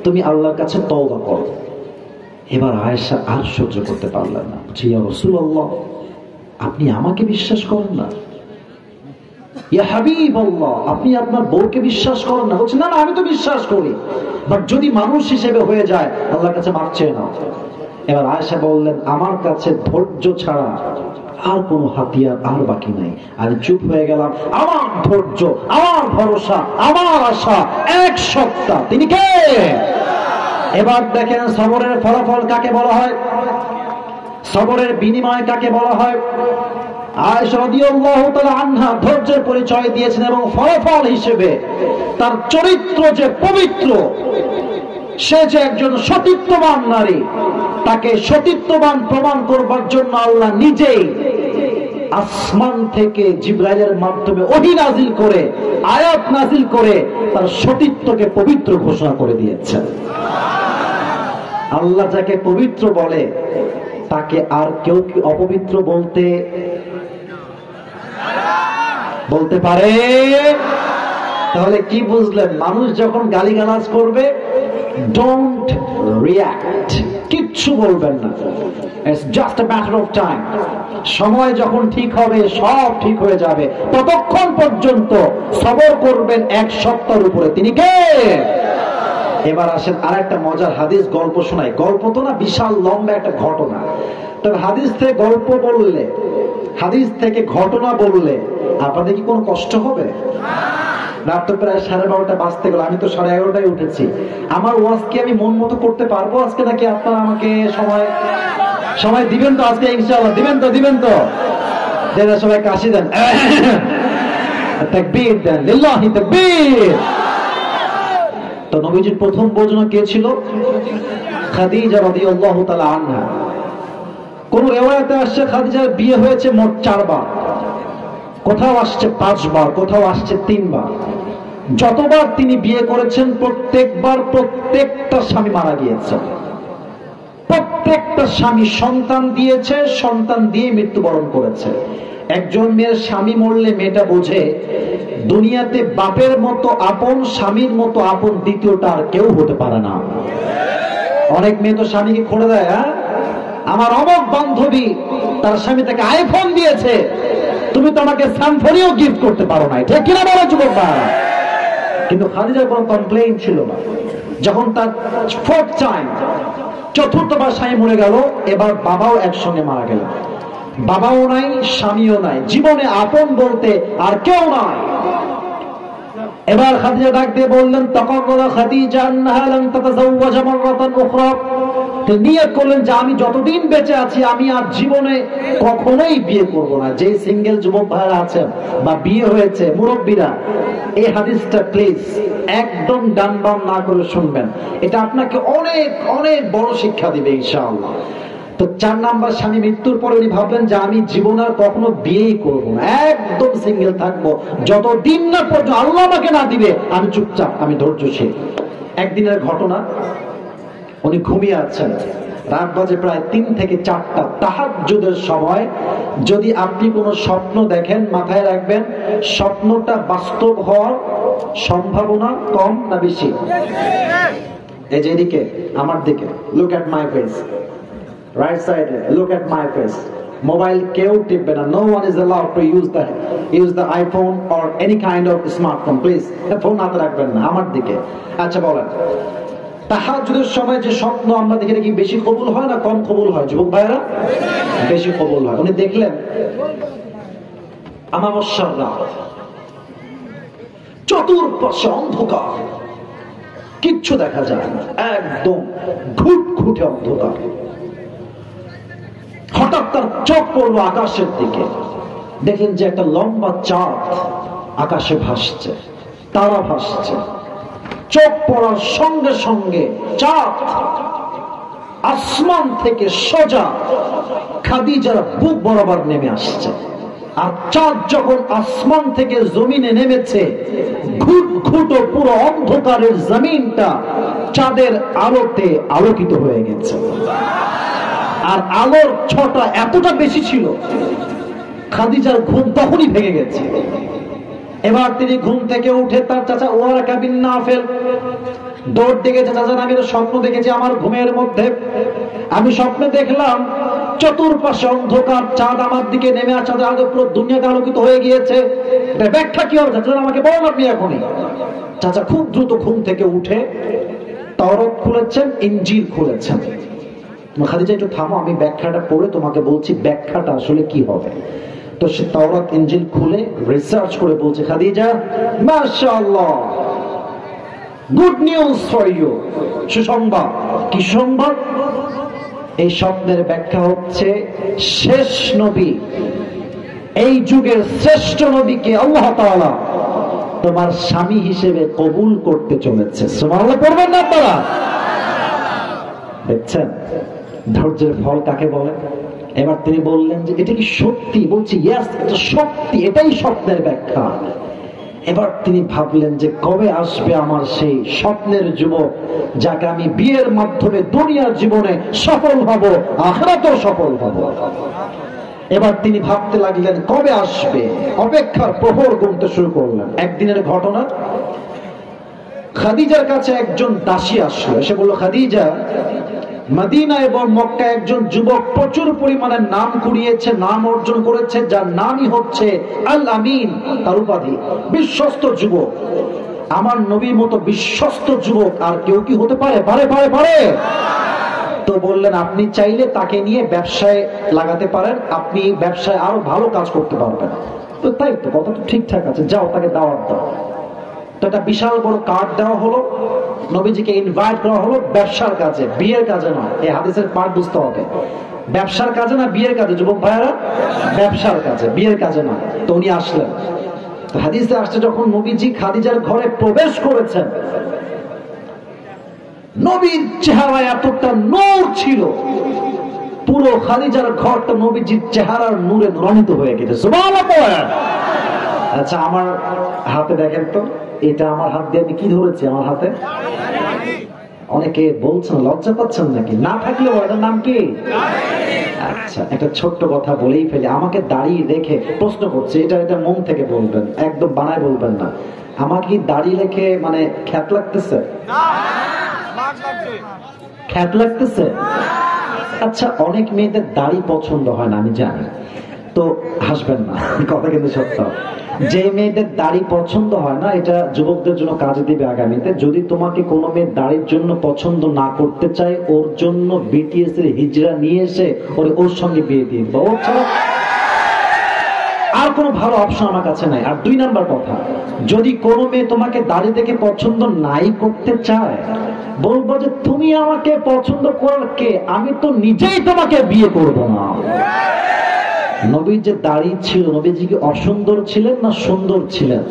তুমি আল্লাহর কাছে তওবা করো। এবার আয়েশা আর সহ্য করতে পারলেন না, ইয়া রাসূলুল্লাহ আপনি আমাকে বিশ্বাস করেন না? ইয়া হাবিবাল্লাহ আপনি আপনার বউকে বিশ্বাস করেন না? বলছেন না না আমি তো বিশ্বাস করি, বাট যদি মানুষ হিসেবে হয়ে যায় আল্লাহর কাছে মাফ চেয়ে নাও। এবার আয়েশা বললেন, আমার কাছে ধৈর্য ছাড়া আর কোন হাতিয়ার আর বাকি নাই। আমি চুপ হয়ে গেলাম। আমার ধৈর্য, আমার ভরসা, আমার আশা এক সত্তা, তিনি কে? এবার দেখেন সবরের ফলাফল কাকে বলা হয়, সবরের বিনিময় কাকে বলা হয়। আয়েশা রাদিয়াল্লাহু তাআলা আনহা ধৈর্যের পরিচয় দিয়েছেন এবং ফলাফল হিসেবে তার চরিত্র যে পবিত্র, সে যে একজন সতীত্ববান নারী, তাকে সতীত্ববান প্রমাণ করবার জন্য আল্লাহ নিজেই আসমান থেকে জিবরাইলের মাধ্যমে ওহী নাজিল করে, আয়াত নাজিল করে তার সতীত্বকে পবিত্র ঘোষণা করে দিয়েছেন। আল্লাহ যাকে পবিত্র বলে তাকে আর কেউ কি অপবিত্র বলতে পারে? তাহলে কি বুঝলেন? মানুষ যখন গালিগালাজ করবে, ডোন্ট রিঅ্যাক্ট, কিচ্ছু বলবেন না, it's just a matter of time. সময় যখন ঠিক হবে সব ঠিক হয়ে যাবে, ততক্ষণ পর্যন্ত সবর করবেন এক সত্তার উপরে, তিনি কে? এবার আসেন আরেকটা মজার হাদিস গল্প শোনাই। গল্প তো না, বিশাল লম্বা একটা ঘটনা। তবে হাদিস থেকে গল্প বললে, হাদিস থেকে ঘটনা বললে আপনাদের কি কোনো কষ্ট হবে? রাত তো প্রায় 12:30 বাজতে গেল, আমি তো 11:30টায় উঠেছি। আমার ওয়াজ কি আমি মন মতো করতে পারবো আজকে, নাকি আপনারা আমাকে সময় দিবেন তো আজকে? ইনশাআল্লাহ দিবেন তো দেন, সবাই কাশি দেন, তাকবীর দেন, লিল্লাহি তাকবীর। তো নবীজির প্রথম বউ কে ছিল? খাদিজা রাদিয়াল্লাহু তাআলা আনহা। কোন রিওয়ায়াতে আসছে খাদিজার বিয়ে হয়েছে মোট 4 বার, কোথাও আসছে 5 বার, কোথাও আসছে 3 বার। যতবার তিনি বিয়ে করেছেন প্রত্যেকবার প্রত্যেকটা স্বামী মারা গিয়েছে, প্রত্যেকটা স্বামী সন্তান দিয়েছে, সন্তান দিয়ে মৃত্যুবরণ করেছে। একজন মেয়ের স্বামী মরলে মেয়েটা বোঝে দুনিয়াতে বাপের মতো আপন, স্বামীর মতো আপন দ্বিতীয়টা আর কেউ হতে পারে না। অনেক মেয়ে তো স্বামীকে খোঁড়ে দেয়, হ্যাঁ আমার অমক বান্ধবী তার স্বামী তাকে আইফোন দিয়েছে, তুমি তো আমাকে স্যামফোনিও গিফট করতে পারো না, ঠিক কিনা বলো যুবক ভাই? কিন্তু খাদিজার কোনো কমপ্লেইন ছিল না। যখন তার 4th টাইম, চতুর্থবার স্বামী মরে গেল, এবার বাবাও একসঙ্গে মারা গেল। বাবাও নাই, স্বামীও নাই, জীবনে আপন বলতে আর কেউ নাই। এবার খাদিজা ডাক দিয়ে বললেন, তাকাররারা খাদিজা আন্নাহা লান তাতাযাওয়াজা মাররাতান উখরা। তিনি নিয়ত করলেন যে আমি যতদিন বেঁচে আছি আমি আর জীবনে কখনোই বিয়ে করব না। যে সিঙ্গেল যুবক ভাইরা আছেন বা বিয়ে হয়েছে, মুরব্বীরা, এই হাদিসটা প্লিজ একদম ডান বাম না করে শুনবেন, এটা আপনাকে অনেক অনেক বড় শিক্ষা দিবে ইনশাআল্লাহ। তো 4 নাম্বার স্বামী মৃত্যুর পরে উনি ভাবলেন যে আমি জীবনে আর কখনো বিয়েই করবো না, একদম সিঙ্গেল থাকবো, যতদিন না পর্যন্ত আল্লাহ আমাকে না দিবে আমি চুপচাপ, আমি ধৈর্যশীল। একদিনের ঘটনা, উনি ঘুমিয়ে আছেন, রাত বাজে প্রায় 3 থেকে 4টা, তাহাজ্জুদের সময়। যদি আপনি কোনো স্বপ্ন দেখেন মাথায় রাখবেন স্বপ্নটা বাস্তব হওয়ার সম্ভাবনা কম না বেশি? এই যে এদিকে আমার দিকে, look at my face, right side, look at my face. Mobile কেউ টিপবে না, no one is allowed to use the iPhone or any kind of smartphone, please phone হাতে রাখবেন না, আমার দিকে। আচ্ছা বলেন, তাহাজ্জুদের সময় যে স্বপ্ন আমরা দেখি কি বেশি কবুল হয় না কম কবুল হয় যুবক ভাইরা? বেশি কবুল হয়। উনি দেখলেন আমাবস্যার রাত, চতুর্পাশে অন্ধকার, কিচ্ছু দেখা যায় না, একদম ঘুটঘুটে অন্ধকার। হঠাৎ তার চোখ পড়লো আকাশের দিকে, দেখলেন যে একটা লম্বা চাঁদ আকাশে ভাসছে, তারা ভাসছে। চোখ পড়ার সঙ্গে সঙ্গে চাঁদ আসমান থেকে সোজা খাদিজার বুক বরাবর নেমে আসছে। আর চাঁদ যখন আসমান থেকে জমিনে নেমেছে, ঘুট ঘুট পুরো অন্ধকারের জমিনটা চাঁদের আলোতে আলোকিত হয়ে গেছে। আর আলোর ছটা এতটা বেশি ছিল, খাদিজার ঘুম তখনই ভেঙে গেছে। এবার তিনি ঘুম থেকে উঠে তার চাচা ওয়ারাকা বিন নাফেল দৌড় দিয়েছে, চাচা আমি স্বপ্ন দেখেছি আমার ঘুমের মধ্যে, আমি স্বপ্নে দেখলাম চতুর্পাশে অন্ধকার, চাঁদ আমার দিকে নেমে আসছে, আগে পুরো দুনিয়াটা আলোকিত হয়ে গিয়েছে, এটা ব্যাখ্যা কি হবে চাচা আমাকে বলেন আপনি এখনই। চাচা খুব দ্রুত ঘুম থেকে উঠে তাওরাত খুলেছেন, ইনজিল খুলেছেন। খাদিজা একটু থামো, আমি ব্যাখ্যাটা পড়ে তোমাকে বলছি ব্যাখ্যাটা আসলে কি হবে। তো সে তাওরাত ইনজিল খুলে রিসার্চ করে বলছে, খাদিজা মাশাআল্লাহ, গুড নিউজ ফর ইউ, সুসংবাদ। কি সংবাদ? এই স্বপ্নের ব্যাখ্যা হচ্ছে শেষ নবী, এই যুগের শ্রেষ্ঠ নবীকে আল্লাহ তাআলা তোমার স্বামী হিসেবে কবুল করতে চলেছে। সুবহানাল্লাহ পড়বেন না আপনারা? দেখছেন ধৈর্যের ফল কাকে বলে। এবার তিনি বললেন যে এটা কি সত্যি? বলছি ইয়েস, এটা সত্যি, এটাই স্বপ্নের ব্যাখ্যা। এবার তিনি ভাবলেন যে কবে আসবে আমার সেই স্বপ্নের যুবক, যাকে আমি বিয়ের মাধ্যমে দুনিয়ার জীবনে সফল হব, আখিরাতেও সফল হব। এবার তিনি ভাবতে লাগলেন কবে আসবে, অপেক্ষার প্রহর গুনতে শুরু করলেন। একদিনের ঘটনা, খাদিজার কাছে একজন দাসী আসলো, এসে বলল, খাদিজা, মদিনা এবং মক্কা একজন যুবক প্রচুর পরিমাণে নাম কুড়িয়েছে, নাম অর্জন করেছে, যার নামই হচ্ছে আল আমিন, তার উপাধি বিশ্বস্ত যুবক। আমার নবীর মতো বিশ্বস্ত যুবক আর কেউ কি হতে পারে? পারে পারে পারে। তো বললেন আপনি চাইলে তাকে নিয়ে ব্যবসায় লাগাতে পারেন, আপনি ব্যবসায় আরো ভালো কাজ করতে পারবেন। তো তাই তো, কথা তো ঠিকঠাক আছে, যাও তাকে দাওয়াত দাও। তো একটা বিশাল বড় কার্ড দেওয়া হলো, নবীজিকে ইনভাইট করা হলো ব্যবসার কাজে, বিয়ের কাজে নয়। এই হাদিসের পাঠ বুঝতে হবে, ব্যবসার কাজে না বিয়ের কাজে। যুবক ভাইয়ারা, ব্যবসার কাজে, বিয়ের কাজে না। তো উনি আসলেন। তো হাদিসে আসছে যখন নবীজি খাদিজার ঘরে প্রবেশ করেছেন, নবীর চেহারায় এতটা নূর ছিল, পুরো খাদিজার ঘরটা নবীজির চেহারার নূরে নূরান্বিত হয়ে গেছে। সুবহানাল্লাহ। আচ্ছা আমার হাতে দেখেন তো, এটা আমার হাত দিয়ে আমি কি ধরেছি? আমার হাতে অনেকে বলছেন লজ্জা পাচ্ছেন নাকি? না থাকলে ওটার নাম কি? আচ্ছা একটা ছোট্ট কথা বলেই ফেলি, আমাকে দাঁড়িয়ে রেখে প্রশ্ন করছে, এটা মন থেকে বলবেন, একদম বানায় বলবেন না। আমাকে কি দাঁড়িয়ে রেখে মানে খ্যাত লাগতেছে? খ্যাত লাগতেছে? আচ্ছা অনেক মেয়েদের দাড়ি পছন্দ হয় না আমি জানি, তো হাসবেন না, কথা কিন্তু সত্য। যে মেয়েদের দাড়ি পছন্দ হয় না, এটা যুবকদের জন্য কাজে দিবে আগামীতে। যদি তোমাকে কোনো মেয়ের দাড়ির জন্য পছন্দ না করতে চায়, ওর জন্য বিটিএস এর হিজড়া নিয়ে এসে ওর সঙ্গে বিয়ে দিয়ে দিবা। ওর ছাড়া আর কোনো ভালো অপশন আমার কাছে নাই। আর 2 নাম্বার কথা, যদি কোনো মেয়ে তোমাকে দাড়ি দেখে পছন্দ নাই করতে চায়, বলবো যে তুমি আমাকে পছন্দ করার কে? আমি তো নিজেই তোমাকে বিয়ে করবো না। নবীর যে দাড়ি ছিল, নবীজি কি অসুন্দর ছিলেন না সুন্দর ছিলেন?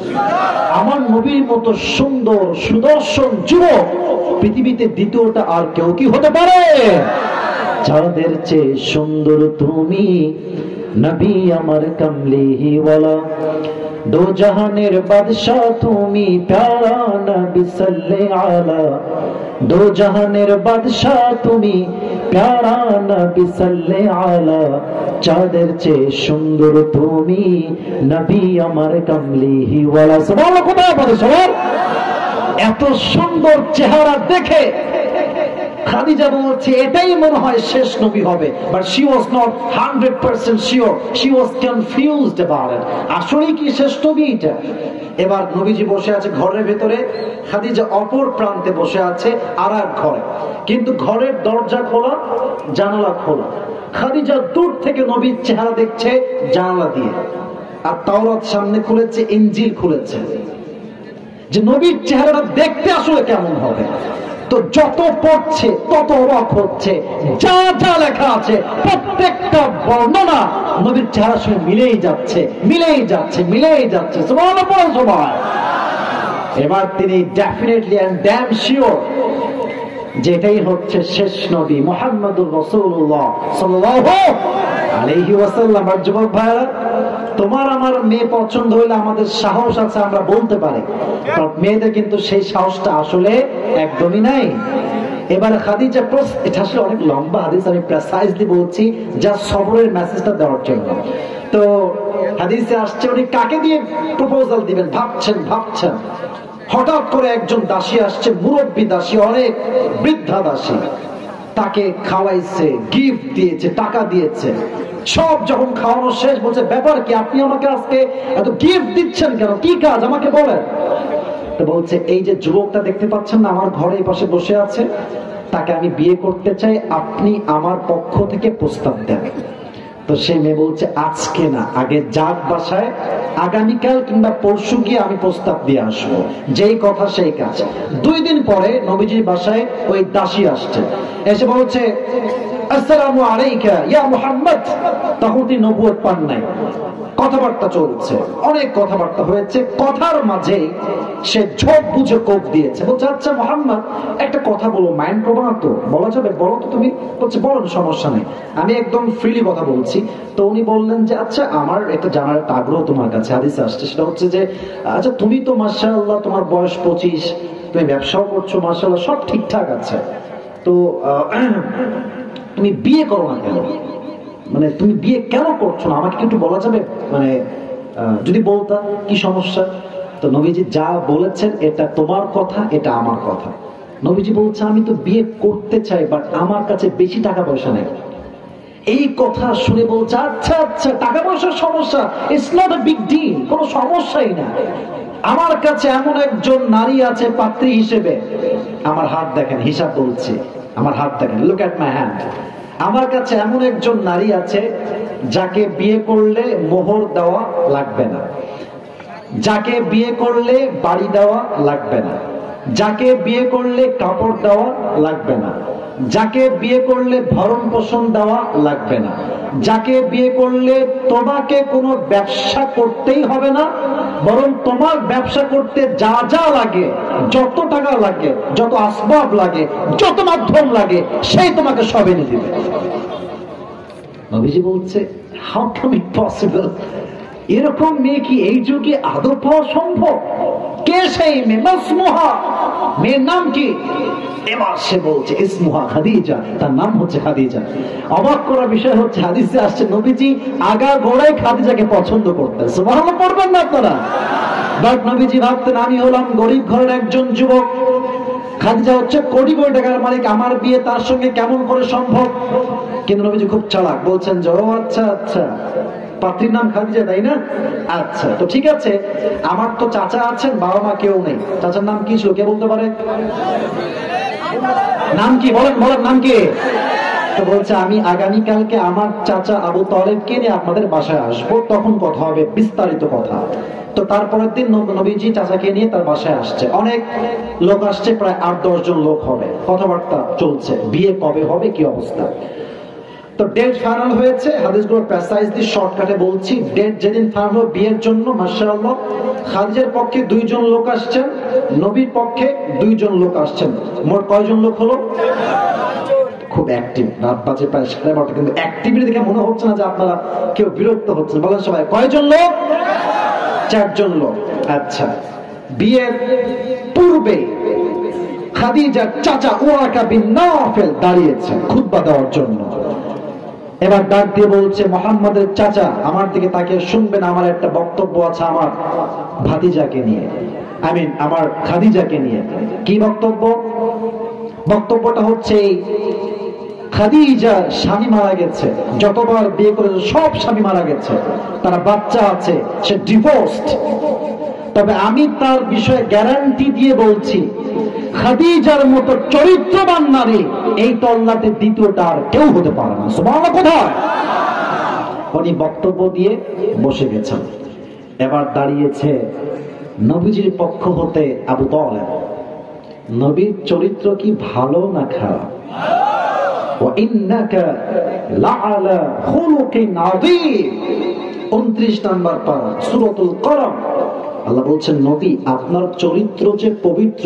আমার নবীর মতো সুন্দর সুদর্শন যুবক পৃথিবীতে দ্বিতীয়টা আর কেউ কি হতে পারে? যাদের চেয়ে সুন্দর তুমি নবী আমার কমলিহি ওয়ালা, দো জাহানের বাদশাহ তুমি প্যারা নবী সাল্লাল্লাহু আলা, দো জাহানের বাদশাহ তুমি প্যারা নবী সাল্লাল্লাহু আলা, চাঁদের চেয়ে সুন্দর তুমি নবী আমার কমলিহি ওয়ালা। সুবহানাল্লাহ। কোথায় আপনাদের সবার? এত সুন্দর চেহারা দেখে খাদিজা বলছে এটাই মনে হয় শেষ নবী হবে, but she was not 100% sure, she was confused about it. আসলে কি শেষ নবী এটা? এবার নবীজি বসে আছে ঘরের ভেতরে, খাদিজা অপর প্রান্তে বসে আছে আর এক ঘরে, কিন্তু ঘরের দরজা খোলা, জানালা খোলা। খাদিজা দূর থেকে নবীর চেহারা দেখছে জানালা দিয়ে, আর তাওরাত সামনে খুলেছে, ইনজিল খুলেছে, যে নবীর চেহারাটা দেখতে আসলে কেমন হবে। তো যত পড়ছে তত অবাক হচ্ছে, যা যা লেখা আছে প্রত্যেকটা বর্ণনা নবীর চেহারার সঙ্গে মিলেই যাচ্ছে, মিলেই যাচ্ছে, মিলেই যাচ্ছে। সুবহানাল্লাহ। সবাই এবার তিনি ডেফিনেটলি এন্ড ড্যাম শিওর যেটাই হচ্ছে শেষ নবী মুহাম্মদুর রাসূলুল্লাহ সাল্লাল্লাহু আলাইহি ওয়াসাল্লাম। আর যুবক ভাইরা, তোমার আমার মেয়ে পছন্দ হইলে আমাদের সাহস আছে, আমরা বলতে পারি, মেয়েদের কিন্তু সেই সাহসটা আসলে একদমই নাই। এবারে খাদিজা, এটা আসলে অনেক লম্বা হাদিস, আমি প্রেসাইজলি বলছি যা সবরের মেসেজটা দেওয়ার জন্য। তো হাদিসে আসছে উনি কাকে দিয়ে প্রপোজাল দিবেন ভাবছেন। হঠাৎ করে একজন দাসী আসছে, মুরব্বী দাসী, অনেক বৃদ্ধা দাসী, তাকে খাওয়াইছে, গিফট দিয়েছে, টাকা দিয়েছে। সব যখন খাওয়ানো শেষ বলছে, ব্যাপার কি, আপনি আমাকে আজকে এত গিফট দিচ্ছেন কেন, কি কাজ আমাকে বলেন। তো বলছে, এই যে যুবকটা দেখতে পাচ্ছেন না আমার ঘরে এই পাশে বসে আছে, তাকে আমি বিয়ে করতে চাই, আপনি আমার পক্ষ থেকে প্রস্তাব দেন। তো সে মেয়ে বলছে, আজকে না, আগে যাক বাসায়, আগামীকাল কিংবা পরশু গিয়ে আমি প্রস্তাব দিয়ে আসবো, যেই কথা সেই কাজ। 2 দিন পরে নবীজির বাসায় ওই দাসী আসছে, এসে বলছে, আসসালামু আলাইকা ইয়া মুহাম্মদ। তখন তিনি নবুয়ত পান নাই, কথাবার্তা চলছে, অনেক কথাবার্তা হয়েছে, কথার মাঝে সে ঝোপ বুঝে কোপ দিয়েছে। বলছে, আচ্ছা মুহাম্মদ, একটা কথা বলো, মাইন্ড করবো না তো, বলা যাবে, বলো তো তুমি। বলছে, বলেন, সমস্যা নেই, আমি একদম ফ্রিলি কথা বলছি। তো উনি বললেন যে, আচ্ছা আমার একটা জানার একটা আগ্রহ তোমার কাছে, হাদিসে আসছে, সেটা হচ্ছে যে, আচ্ছা তুমি তো মাশাআল্লাহ তোমার বয়স 25, তুমি ব্যবসাও করছো মাশাআল্লাহ, সব ঠিকঠাক আছে, তো তুমি বিয়ে করো না কেন, মানে তুমি বিয়ে কেন করছো না, আমাকে একটু বলা যাবে, মানে যদি বলতা কি সমস্যা। তো নবীজি যা বলেছেন, এটা তোমার কথা, এটা আমার কথা। নবীজি বলছে, আমি তো বিয়ে করতে চাই, বাট আমার কাছে বেশি টাকা পয়সা নেই। এই কথা শুনে বলছে, আচ্ছা আচ্ছা, টাকা পয়সার সমস্যা, it's not a big deal, কোনো সমস্যাই না। আমার কাছে এমন একজন নারী আছে পাত্রী হিসেবে, আমার হাত দেখেন, হিসাব বলছি, আমার হাত দেখেন, লুক এট মাই হ্যান্ড। আমার কাছে এমন একজন নারী আছে যাকে বিয়ে করলে মোহর দেওয়া লাগবে না, যাকে বিয়ে করলে বাড়ি দেওয়া লাগবে না, যাকে বিয়ে করলে কাপড় দেওয়া লাগবে না, যাকে বিয়ে করলে ভরণ পোষণ দেওয়া লাগবে না, যাকে বিয়ে করলে তোমাকে কোনো ব্যবসা করতেই হবে না, বরং তোমার ব্যবসা করতে যা যা লাগে, যত টাকা লাগে, যত আসবাব লাগে, যত মাধ্যম লাগে, সেই তোমাকে সব এনে দিবে। নবীজি বলছে, হাউ ক্যান ইট পসিবল, এরকম মেয়ে কি এই যুগে আদৌ পাওয়া সম্ভব? কে সেই মেয়ে? মাসমুহা, মেয়ের নাম কি? এবার সে বলছে, ইসমুহা খাদিজা, তার নাম হচ্ছে খাদিজা। অবাক করার বিষয় হচ্ছে, হাদিসে আসছে নবীজি আগা গোড়ায় খাদিজাকে পছন্দ করতেন। সুবহানাল্লাহ পড়বেন না আপনারা? বাট নবীজি ভাবতেন, আমি হলাম গরিব ঘরের একজন যুবক, খাদিজা হচ্ছে কোটি কোটি টাকার মালিক, আমার বিয়ে তার সঙ্গে কেমন করে সম্ভব? কিন্তু নবীজি খুব চালাক, বলছেন যে, ও আচ্ছা আচ্ছা, পাত্রীর নাম খাদিজা, তাই না? আচ্ছা, তো ঠিক আছে, আমার তো চাচা আছেন, বাবা মা কেউ নেই, চাচার নাম কি ছিল, কে বলতে পারে? নাম কি বলেন, বলেন নাম কি? তো বলছে, আমি আগামীকালকে আমার চাচা আবু তালেবকে নিয়ে আপনাদের বাসায় আসবো, তখন কথা হবে, বিস্তারিত কথা। তো তারপরের দিন নবীজি চাচাকে নিয়ে তার বাসায় আসছে, অনেক লোক আসছে, প্রায় 8-10 জন লোক হবে, কথাবার্তা চলছে, বিয়ে কবে হবে, কি অবস্থা। তো ডেট ফাইনাল হয়েছে, হাদিসগুলো প্রেসাইজলি শর্টকাটে বলছি। ডেট যেদিন ফাইনাল হলো বিয়ের জন্য, মাশাআল্লাহ, খাদিজার পক্ষে 2 জন লোক আসছেন, নবীর পক্ষে 2 জন লোক আসছেন, মোট কয়জন লোক হলো? খুব অ্যাক্টিভ, রাত বাজে প্রায় 12:30, কিন্তু অ্যাক্টিভিটি দেখে মনে হচ্ছে না যে আপনারা কেউ বিরক্ত হচ্ছেন। বলেন সবাই, কয়জন লোক? 4 জন লোক। আচ্ছা, বিয়ের পূর্বে খাদিজার চাচা ওয়ারাকা বিন নাফেল দাঁড়িয়েছে খুতবা দেওয়ার জন্য। এবার ডাক দিয়ে বলছে, মুহাম্মাদের চাচা, আমার দিকে তাকিয়ে শুনবেন, আমার একটা বক্তব্য আছে আমার ভাতিজাকে নিয়ে, আমার খাদিজাকে নিয়ে। কি বক্তব্য? বক্তব্যটা হচ্ছে, খাদিজার স্বামী মারা গেছে, যতবার বিয়ে করেছে সব স্বামী মারা গেছে, তার বাচ্চা আছে, সে ডিভোর্সড। তবে আমি তার বিষয়ে গ্যারান্টি দিয়ে বলছি, খাদিজার মতো চরিত্রবান নারী এই তল্লাতে দ্বিতীয়টা আর কেউ হতে পারে না। সুবহানাল্লাহ। কোথায়? উনি বক্তব্য দিয়ে বসে গেছেন। এবার দাঁড়িয়েছে নবীজির পক্ষ হতে আবু তালেব। নবীর চরিত্র কি ভালো না খারাপ? ওয়া ইন্নাকা লাআলা খুলুকিন আযীম, 29 নম্বর পারা, সূরাতুল কলম। আল্লাহ বলছেন, নবী আপনার চরিত্র যে পবিত্র,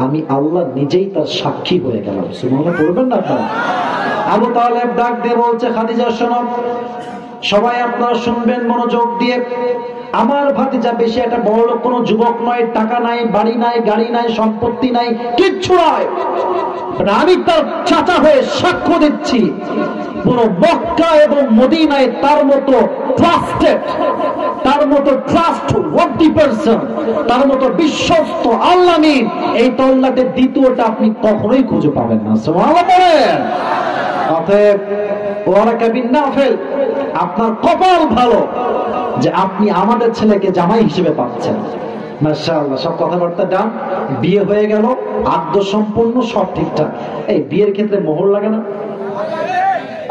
আমি আল্লাহ নিজেই তার সাক্ষী হয়ে গেলাম। সুবহানাল্লাহ পড়বেন না আপনারা? আবু তালেব ডাক দিয়ে বলছে, খাদিজা শোনো, সবাই আপনারা শুনবেন মনোযোগ দিয়ে। আমার ভাতিজা বেশি একটা বড় লোক কোনো যুবক নয়, টাকা নাই, বাড়ি নাই, গাড়ি নাই, সম্পত্তি নাই, কিচ্ছু নাই। আমি তার চাচা হয়ে সাক্ষ্য দিচ্ছি, পুরো মক্কা এবং মদিনায় তার মতো ট্রাস্টেড, তার মতো ট্রাস্টওয়ার্দি পারসন, তার মতো বিশ্বস্ত আল্লামিন এই তল্লাটের দ্বিতীয়টা আপনি কখনোই খুঁজে পাবেন না। সুবহানাল্লাহ বলেন। অতএব ওয়ারাকা বিন নাফেল, আপনার কপাল ভালো যে আপনি আমাদের ছেলেকে জামাই হিসেবে পাচ্ছেন। মাশাআল্লাহ, সব কথাবার্তা ডান, বিয়ে হয়ে গেল, আদ্য সম্পূর্ণ, সব ঠিকঠাক। এই বিয়ের ক্ষেত্রে মোহর লাগে না?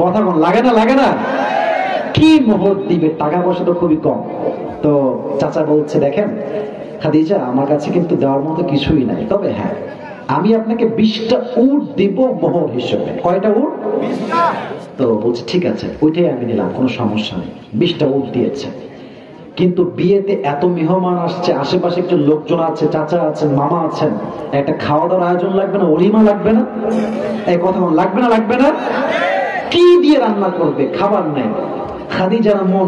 কথা কোন লাগে না? লাগে না? কি মোহর দিবে? টাকা পয়সা তো খুবই কম। তো চাচা বলছে, দেখেন খাদিজা, আমার কাছে কিন্তু দেওয়ার মতো কিছুই নাই, তবে হ্যাঁ, আমি আপনাকে 20টা উট দিব মোহর হিসেবে। কয়টা উট? 20টা। তো বলছে ঠিক আছে, ওইটাই আমি নিলাম, কোনো সমস্যা নেই। 20টা উট দিয়েছে। কিন্তু বিয়েতে এত মেহমান আসছে, আশেপাশে একটু লোকজন আছে, চাচা আছেন, মামা আছেন, একটা খাওয়া দাওয়ার আয়োজন লাগবে না? অলিমা লাগবে না? এই কথা লাগবে না? লাগবে না? কি দিয়ে রান্না করবে? খাবার নেই। খাদিজার মন,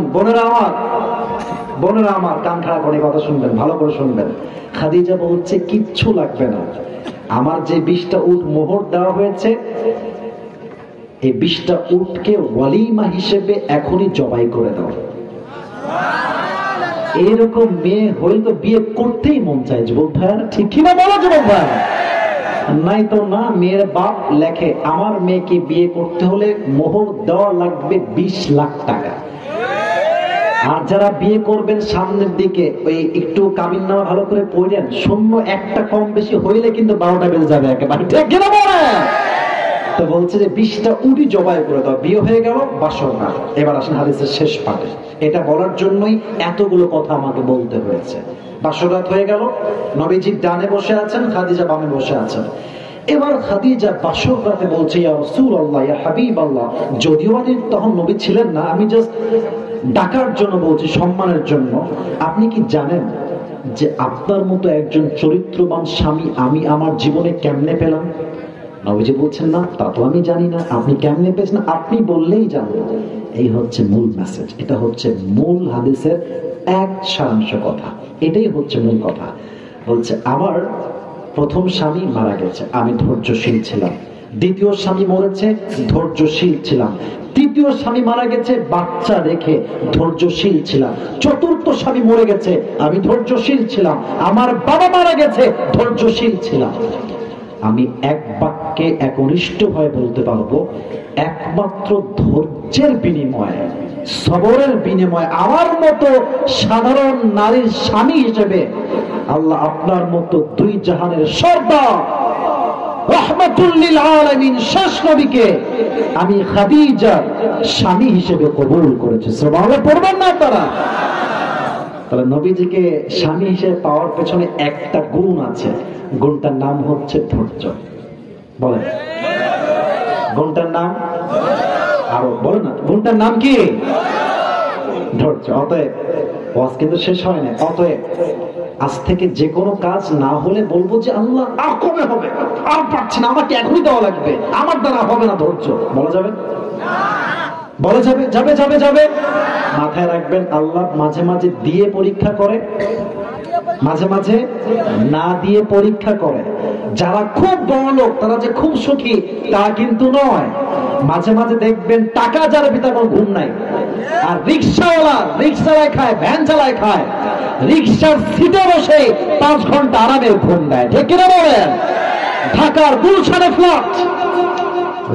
বোনেরা আমার কান খাড়া করে কথা শুনবেন, ভালো করে শুনবেন। খাদিজা বলছে, কিচ্ছু লাগবে না, আমার যে 20টা উট মোহর দেওয়া হয়েছে, এই 20টা উটকে ওয়ালিমা হিসেবে এখনই জবাই করে দাও। এরকম মেয়ে হইলে তো বিয়ে করতেই মন চায় যুবক ভাইয়ারা, ঠিক কিনা বলো যুবক ভাই? নাই তো না। মেয়ের বাপ লেখে, আমার মেয়েকে বিয়ে করতে হলে মোহর দেওয়া লাগবে 20 লাখ টাকা। আর যারা বিয়ে করবেন সামনের দিকে, ওই একটু কাবিন নামা ভালো করে পড়েন, শূন্য একটা কম বেশি হইলে কিন্তু 12টা বেজে যাবে একেবারে, ঠিক কিনা বলে? তো বলছে যে 20টা উটি জবাই করে দাও। বিয়ে হয়ে গেল, বাসর রাত। এবার আসেন হাদিসের শেষ পাঠে। এটা বলার জন্যই এতগুলো কথা আমাকে বলতে হয়েছে। বাসর রাত হয়ে গেল, নবীজি ডানে বসে আছেন, খাদিজা বামে বসে আছেন। এবার খাদিজা বাসর রাতে বলছে, ইয়া রাসূলুল্লাহ, ইয়া হাবিবাল্লাহ, যদিও তখন নবী ছিলেন না, আমি জাস্ট ডাকার জন্য বলছি, সম্মানের জন্য, আপনি কি জানেন যে আপনার মতো একজন চরিত্রবান স্বামী আমি আমার জীবনে কেমনে পেলাম? নবীজি বলছেন, না তা তো আমি জানি না, আপনি কেমনে পেয়েছেন? আপনি বললেই জানবো। এই হচ্ছে মূল মেসেজ, এটা হচ্ছে মূল হাদিসের এক সারাংশ কথা, এটাই হচ্ছে মূল কথা। বলছে, আমার প্রথম স্বামী মারা গেছে, আমি ধৈর্যশীল ছিলাম। দ্বিতীয় স্বামী মরেছে, ধৈর্যশীল ছিলাম। তৃতীয় স্বামী মারা গেছে, বাচ্চা রেখে ধৈর্যশীল ছিলাম। চতুর্থ স্বামী মরে গেছে, আমি ধৈর্যশীল ছিলাম। আমার বাবা মারা গেছে, ধৈর্যশীল ছিলাম। আমি এক বাক্যে একনিষ্ঠ হয়ে বলতে পারবো, একমাত্র ধৈর্যের বিনিময়ে, সবরের বিনিময়ে আমার মতো সাধারণ নারীর স্বামী হিসেবে আল্লাহ আপনার মতো দুই জাহানের সর্দার রাহমাতুল লিল আলামিন শেষ নবীকে আমি খাদিজার স্বামী হিসেবে কবুল করেছি। সুবহানাল্লাহ পড়বেন না আপনারা? তাহলে নবীজিকে স্বামী হিসেবে পাওয়ার পেছনে একটা গুণ আছে, গুণটার নাম হচ্ছে ধৈর্য। বলেন গুণটার নাম? আরো বলেন না, গুণটার নাম কি? ধৈর্য। অতএব ওয়াজ কিন্তু শেষ হয় না। অতএব আজ থেকে যে কোনো কাজ না হলে বলবো যে আল্লাহ আর কবে হবে, আর পারছি না, আমাকে এখনই দেওয়া লাগবে, আমার দ্বারা হবে না। ধৈর্য বলা যাবে? বলা যাবে? যাবে যাবে যাবে। মাথায় রাখবেন, আল্লাহ মাঝে মাঝে দিয়ে পরীক্ষা করে, মাঝে মাঝে না দিয়ে পরীক্ষা করে। যারা খুব বড় লোক তারা যে খুব সুখী তা কিন্তু নয়। মাঝে মাঝে দেখবেন টাকা যার ভিতরে কোনো ঘুম নাই, আর রিক্সাওয়ালা রিক্সা চালায় খায়, ভ্যান চালায় খায়, রিক্সার সিটে বসে 5 ঘন্টা আরামের ঘুম দেয়, ঠিক কিনা বলেন? ঢাকার গুলশানে ফ্ল্যাট,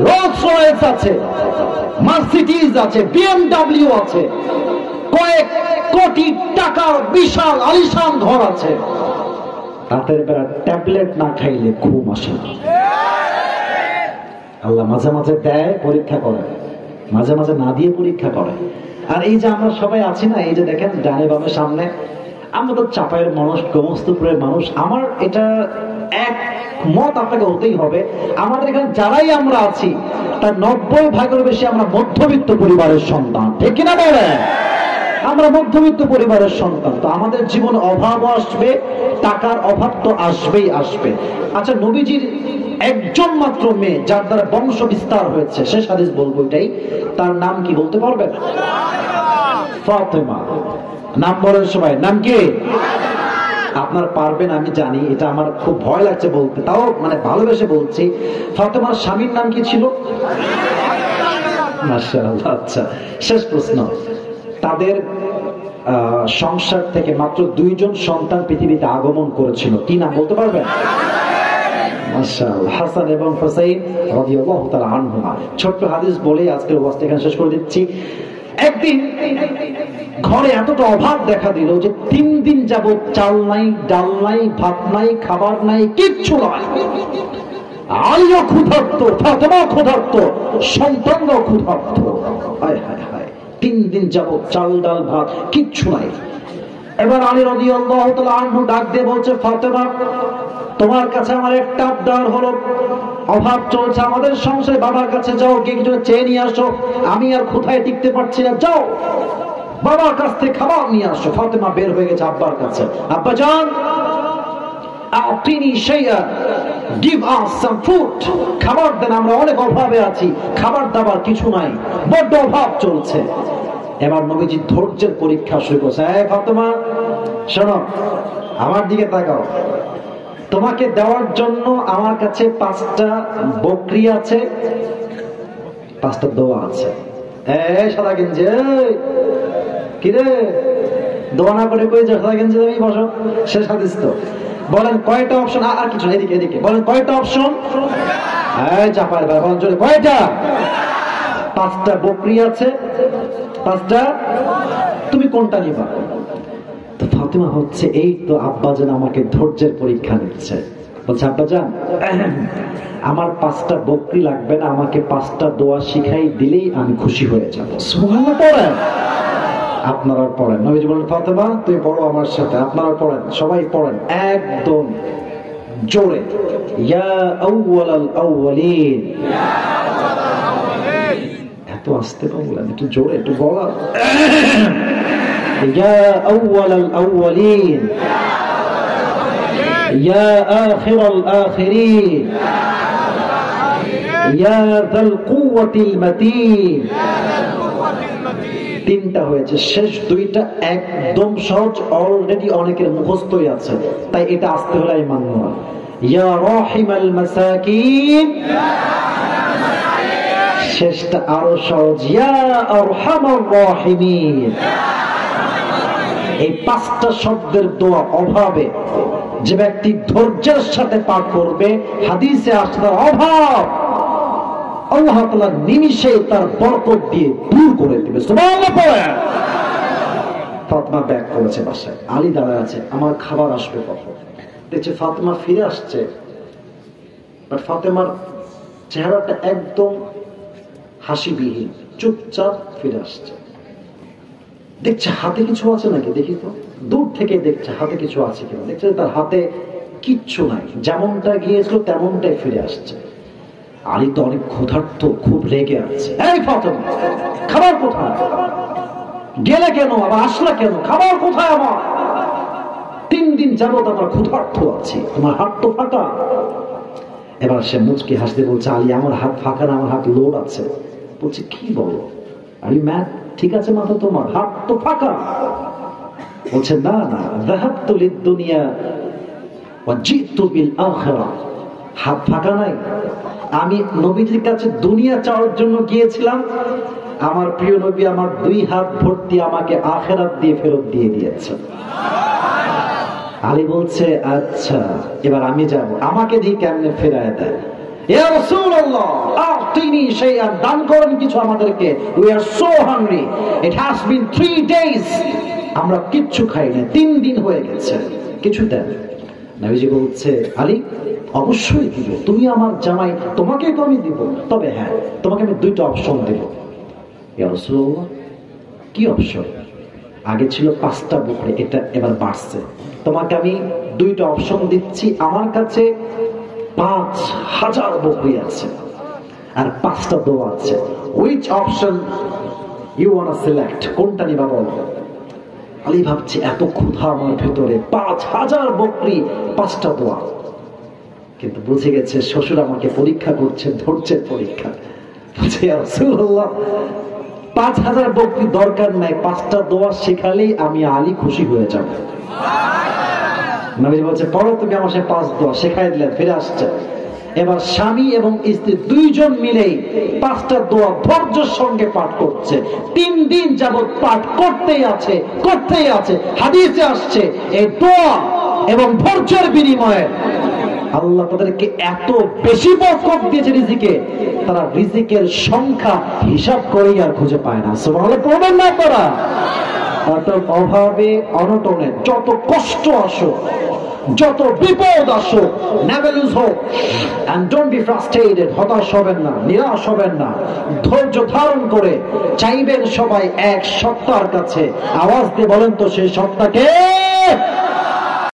রোলস রয়েস আছে, মার্সিডিজ আছে, বিএমডব্লিউ আছে, কয়েক কোটি টাকার বিশাল আলিশান ঘর আছে। রাতের বেলা ট্যাবলেট না খাইলে ঘুম আসে না। আল্লাহ মাঝে মাঝে দেয়, পরীক্ষা করে, মাঝে মাঝে না দিয়ে পরীক্ষা করে। আর এই যে আমরা সবাই আছি না, এই যে দেখেন ডানে বামে সামনে, আমরা তো চাপাইয়ের মানুষ, গোমস্তুপুরের মানুষ। আমার এটা এক মত আপনাকে হতেই হবে, আমাদের এখানে যারাই আমরা আছি তার 90 ভাগের বেশি আমরা মধ্যবিত্ত পরিবারের সন্তান, ঠিক কিনা বলেন? আমরা মধ্যবিত্ত পরিবারের সন্তান, তো আমাদের জীবনে অভাব আসবে, টাকার অভাব তো আসবেই আসবে। আচ্ছা, নবীজির একজন মাত্র মেয়ে যার দ্বারা বংশ বিস্তার হয়েছে, শেষ হাদিস বলবো এটাই, তার নাম কি বলতে পারবেন? ফাতেমা। নাম বলেন সবাই, নাম কি? আপনার পারবেন আমি জানি, এটা আমার খুব ভয় লাগছে বলতে, তাও মানে ভালোবেসে বলছি। ফাতেমার স্বামীর নাম কি ছিল? মাশাআল্লাহ। আচ্ছা, শেষ প্রশ্ন, তাদের সংসার থেকে মাত্র 2 জন সন্তান পৃথিবীতে আগমন করেছিল, কি নাম বলতে পারবেন? মাশাআল্লাহ, হাসান এবং হুসাইন রাদিয়াল্লাহু তাআলা আনহুমা। ছোট্ট হাদিস বলে আজকের ওয়াজটা এখানে শেষ করে দিচ্ছি। একদিন ঘরে এতটা অভাব দেখা দিল যে 3 দিন যাবত চাল নাই, ডাল নাই, ভাত নাই, খাবার নাই, কিচ্ছু নাই। আলীও ক্ষুধার্ত, ফাতেমা ক্ষুধার্ত, সন্তানরাও ক্ষুধার্ত। হায় হায় হায়, 3 দিন যাবত চাল ডাল ভাত কিচ্ছু নাই। এবার আলী রাদিয়াল্লাহু তাআলা আনহু ডাক দিয়ে বলছে, ফাতেমা, তোমার কাছে আমার একটা আবদার হলো, অভাব চলছে আমাদের সংসারে, বাবার কাছে যাও, গিয়ে কিছু চেয়ে নিয়ে আসো, আমি আর কোথায় টিকতে পারছি না, যাও বাবার কাছ থেকে খাবার নিয়ে আসো। ফাতেমা বের হয়ে গেছে আব্বার কাছে, আব্বা জান আতিনি শাইআ, গিভ আস সাম ফুড, খাবার দেন, আমরা অনেক অভাবে আছি, খাবার দাবার কিছু নাই, বড্ড অভাব চলছে। এবার নবীজি ধৈর্যের পরীক্ষা শুরু করছে, এই ফাতেমা শোনো, আমার দিকে তাকাও, তোমাকে দেওয়ার জন্য আমার কাছে 5টা বকরি আছে, 5টা দোয়া আছে। এই সাদা গেঞ্জি, কি রে দোয়া না করে কই যে সাদা গেঞ্জি তুমি বসো, শেষ হাদিস তো। বলেন কয়টা অপশন? আর কিছু এদিকে এদিকে বলেন কয়টা অপশন? এই চাপার বলেন জোরে, কয়টা? 5টা বকরি আছে, 5টা, তুমি কোনটা নিবা? তো ফাতেমা হচ্ছে, এই তো আব্বাজান আমাকে ধৈর্যের পরীক্ষা নিচ্ছে। বলছে, আব্বাজান আমার 5টা বকরি লাগবে না, আমাকে 5টা দোয়া শিখাই দিলেই আমি খুশি হয়ে যাবো। সুবহানাল্লাহ পড়েন, আপনারা পড়েন। নবীজি বলেন, ফাতেমা তুমি পড়ো আমার সাথে, আপনারা পড়েন, সবাই পড়েন একদম জোরে। ইয়া আউয়ালাল আউয়ালিন, এত আস্তে বলেন, একটু জোরে, একটু বলা। يا أول الأولين يا آخر الآخرين يا ذا القوة المتين। 3টা হয়েছে, শেষ 2টা একদম সহজ, অলরেডি অনেকের মুখস্থই আছে, তাই এটা আসতে হলে আমি মানব না। ইয়া রাহিমাল মাসাকিন, শেষটা আরো সহজ, ইয়া আরহামার রাহিমিন। এই 5টা শব্দের দোয়া অভাবে যে ব্যক্তি ধৈর্যের সাথে পাঠ করবে, হাদিসে আসছে তার অভাব আল্লাহ তাআলা নিমিষে তার বরকত দিয়ে দূর করে দিবে। সুবহানাল্লাহ পড়েন। ফাতেমা ব্যাক করেছে বাসায়, আলী দাঁড়ায় আছে, আমার খাবার আসবে কখন? দেখছে ফাতেমা ফিরে আসছে, বাট ফাতেমার চেহারাটা একদম হাসিবিহীন, চুপচাপ ফিরে আসছে। দেখছে হাতে কিছু আছে নাকি, দেখি তো, দূর থেকে দেখছে হাতে কিছু আছে কিনা, দেখছে তার হাতে কিচ্ছু নাই, যেমনটা গিয়েছিল তেমনটাই ফিরে আসছে। আলী তো অনেক ক্ষুধার্ত, খুব রেগে আছে, এই ফাতেমা খাবার কোথায়, গেলে কেন, আবার আসলা কেন, খাবার কোথায় আমার? 3 দিন যাবত আমার ক্ষুধার্ত আছি, তোমার হাত তো ফাঁকা। এবার সে মুচকি হাসতে বলছে, আলী আমার হাত ফাঁকা না, আমার হাত লোড আছে। বলছে, কি বলো আলী, ম্যাথ ঠিক আছে মাথা, তোমার হাত তো ফাঁকা। বলছে, না না, যাহাবতু লিদ-দুনিয়া ওয়া জিতু বিল আখিরাহ, হাত ফাঁকা নাই, আমি নবীজির কাছে দুনিয়া চাওয়ার জন্য গিয়েছিলাম, আমার প্রিয় নবী আমার 2 হাত ভর্তি আমাকে আখিরাত দিয়ে ফেরত দিয়ে দিয়েছে। আলী বলছে, আচ্ছা এবার আমি যাব, আমাকে দিয়ে কেমনে ফেরায় দেয়? ইয়া রাসূলুল্লাহ আতিনি শাইআন, দান করেন কিছু আমাদেরকে, we are so hungry, it has been 3 days, আমরা কিচ্ছু খাই না, 3 দিন হয়ে গেছে, কিছু দেন। নবীজি বলছে, আলী অবশ্যই দিব, তুমি আমার জামাই, তোমাকেই তো আমি দিব, তবে হ্যাঁ তোমাকে আমি 2টা অপশন দেব। ইয়া রাসূলুল্লাহ কি অপশন? আগে ছিল 5টা বকরি, এটা এবার বাড়ছে, তোমাকে আমি 2টা অপশন দিচ্ছি, আমার কাছে 5000 বকরি আছে আর 5টা দোয়া আছে, which option you wanna select? কোনটা নিবা বলো? আলী ভাবছে এত ক্ষুধা আমার ভেতরে, 5000 বকরি 5টা দোয়া। কিন্তু বুঝে গেছে শ্বশুর আমাকে পরীক্ষা করছে, ধরছেন পরীক্ষা। বলছে ইয়া রাসূলুল্লাহ 5000 বকরি দরকার নাই, 5টা দোয়া শেখালেই আমি আলী খুশি হয়ে যাব। নবী বলছে পড়ো তুমি আমার সাথে 5 দোয়া, শেখাই দিলেন। ফিরে আসছে, এবার স্বামী এবং স্ত্রী দুইজন মিলেই 5টা দোয়া ধৈর্যের সঙ্গে পাঠ করছে। 3 দিন যাবত পাঠ করতেই আছে, করতেই আছে। হাদিসে আসছে এই দোয়া এবং ধৈর্যের বিনিময়ে আল্লাহ তাদেরকে এত বেশি বরকত দিয়েছে রিজিকে, তারা রিজিকের সংখ্যা হিসাব করেই আর খুঁজে পায় না। সুবহানাল্লাহ পড়বেন না তারা। অর্থাৎ অভাবে অনটনে যত কষ্ট আসুক, যত বিপদ আসুক, never lose hope and don't be frustrated, হতাশ হবেন না, নিরাশ হবেন না, ধৈর্য ধারণ করে চাইবেন সবাই এক সত্তার কাছে। আওয়াজ দিয়ে বলেন তো সেই সত্তাকে।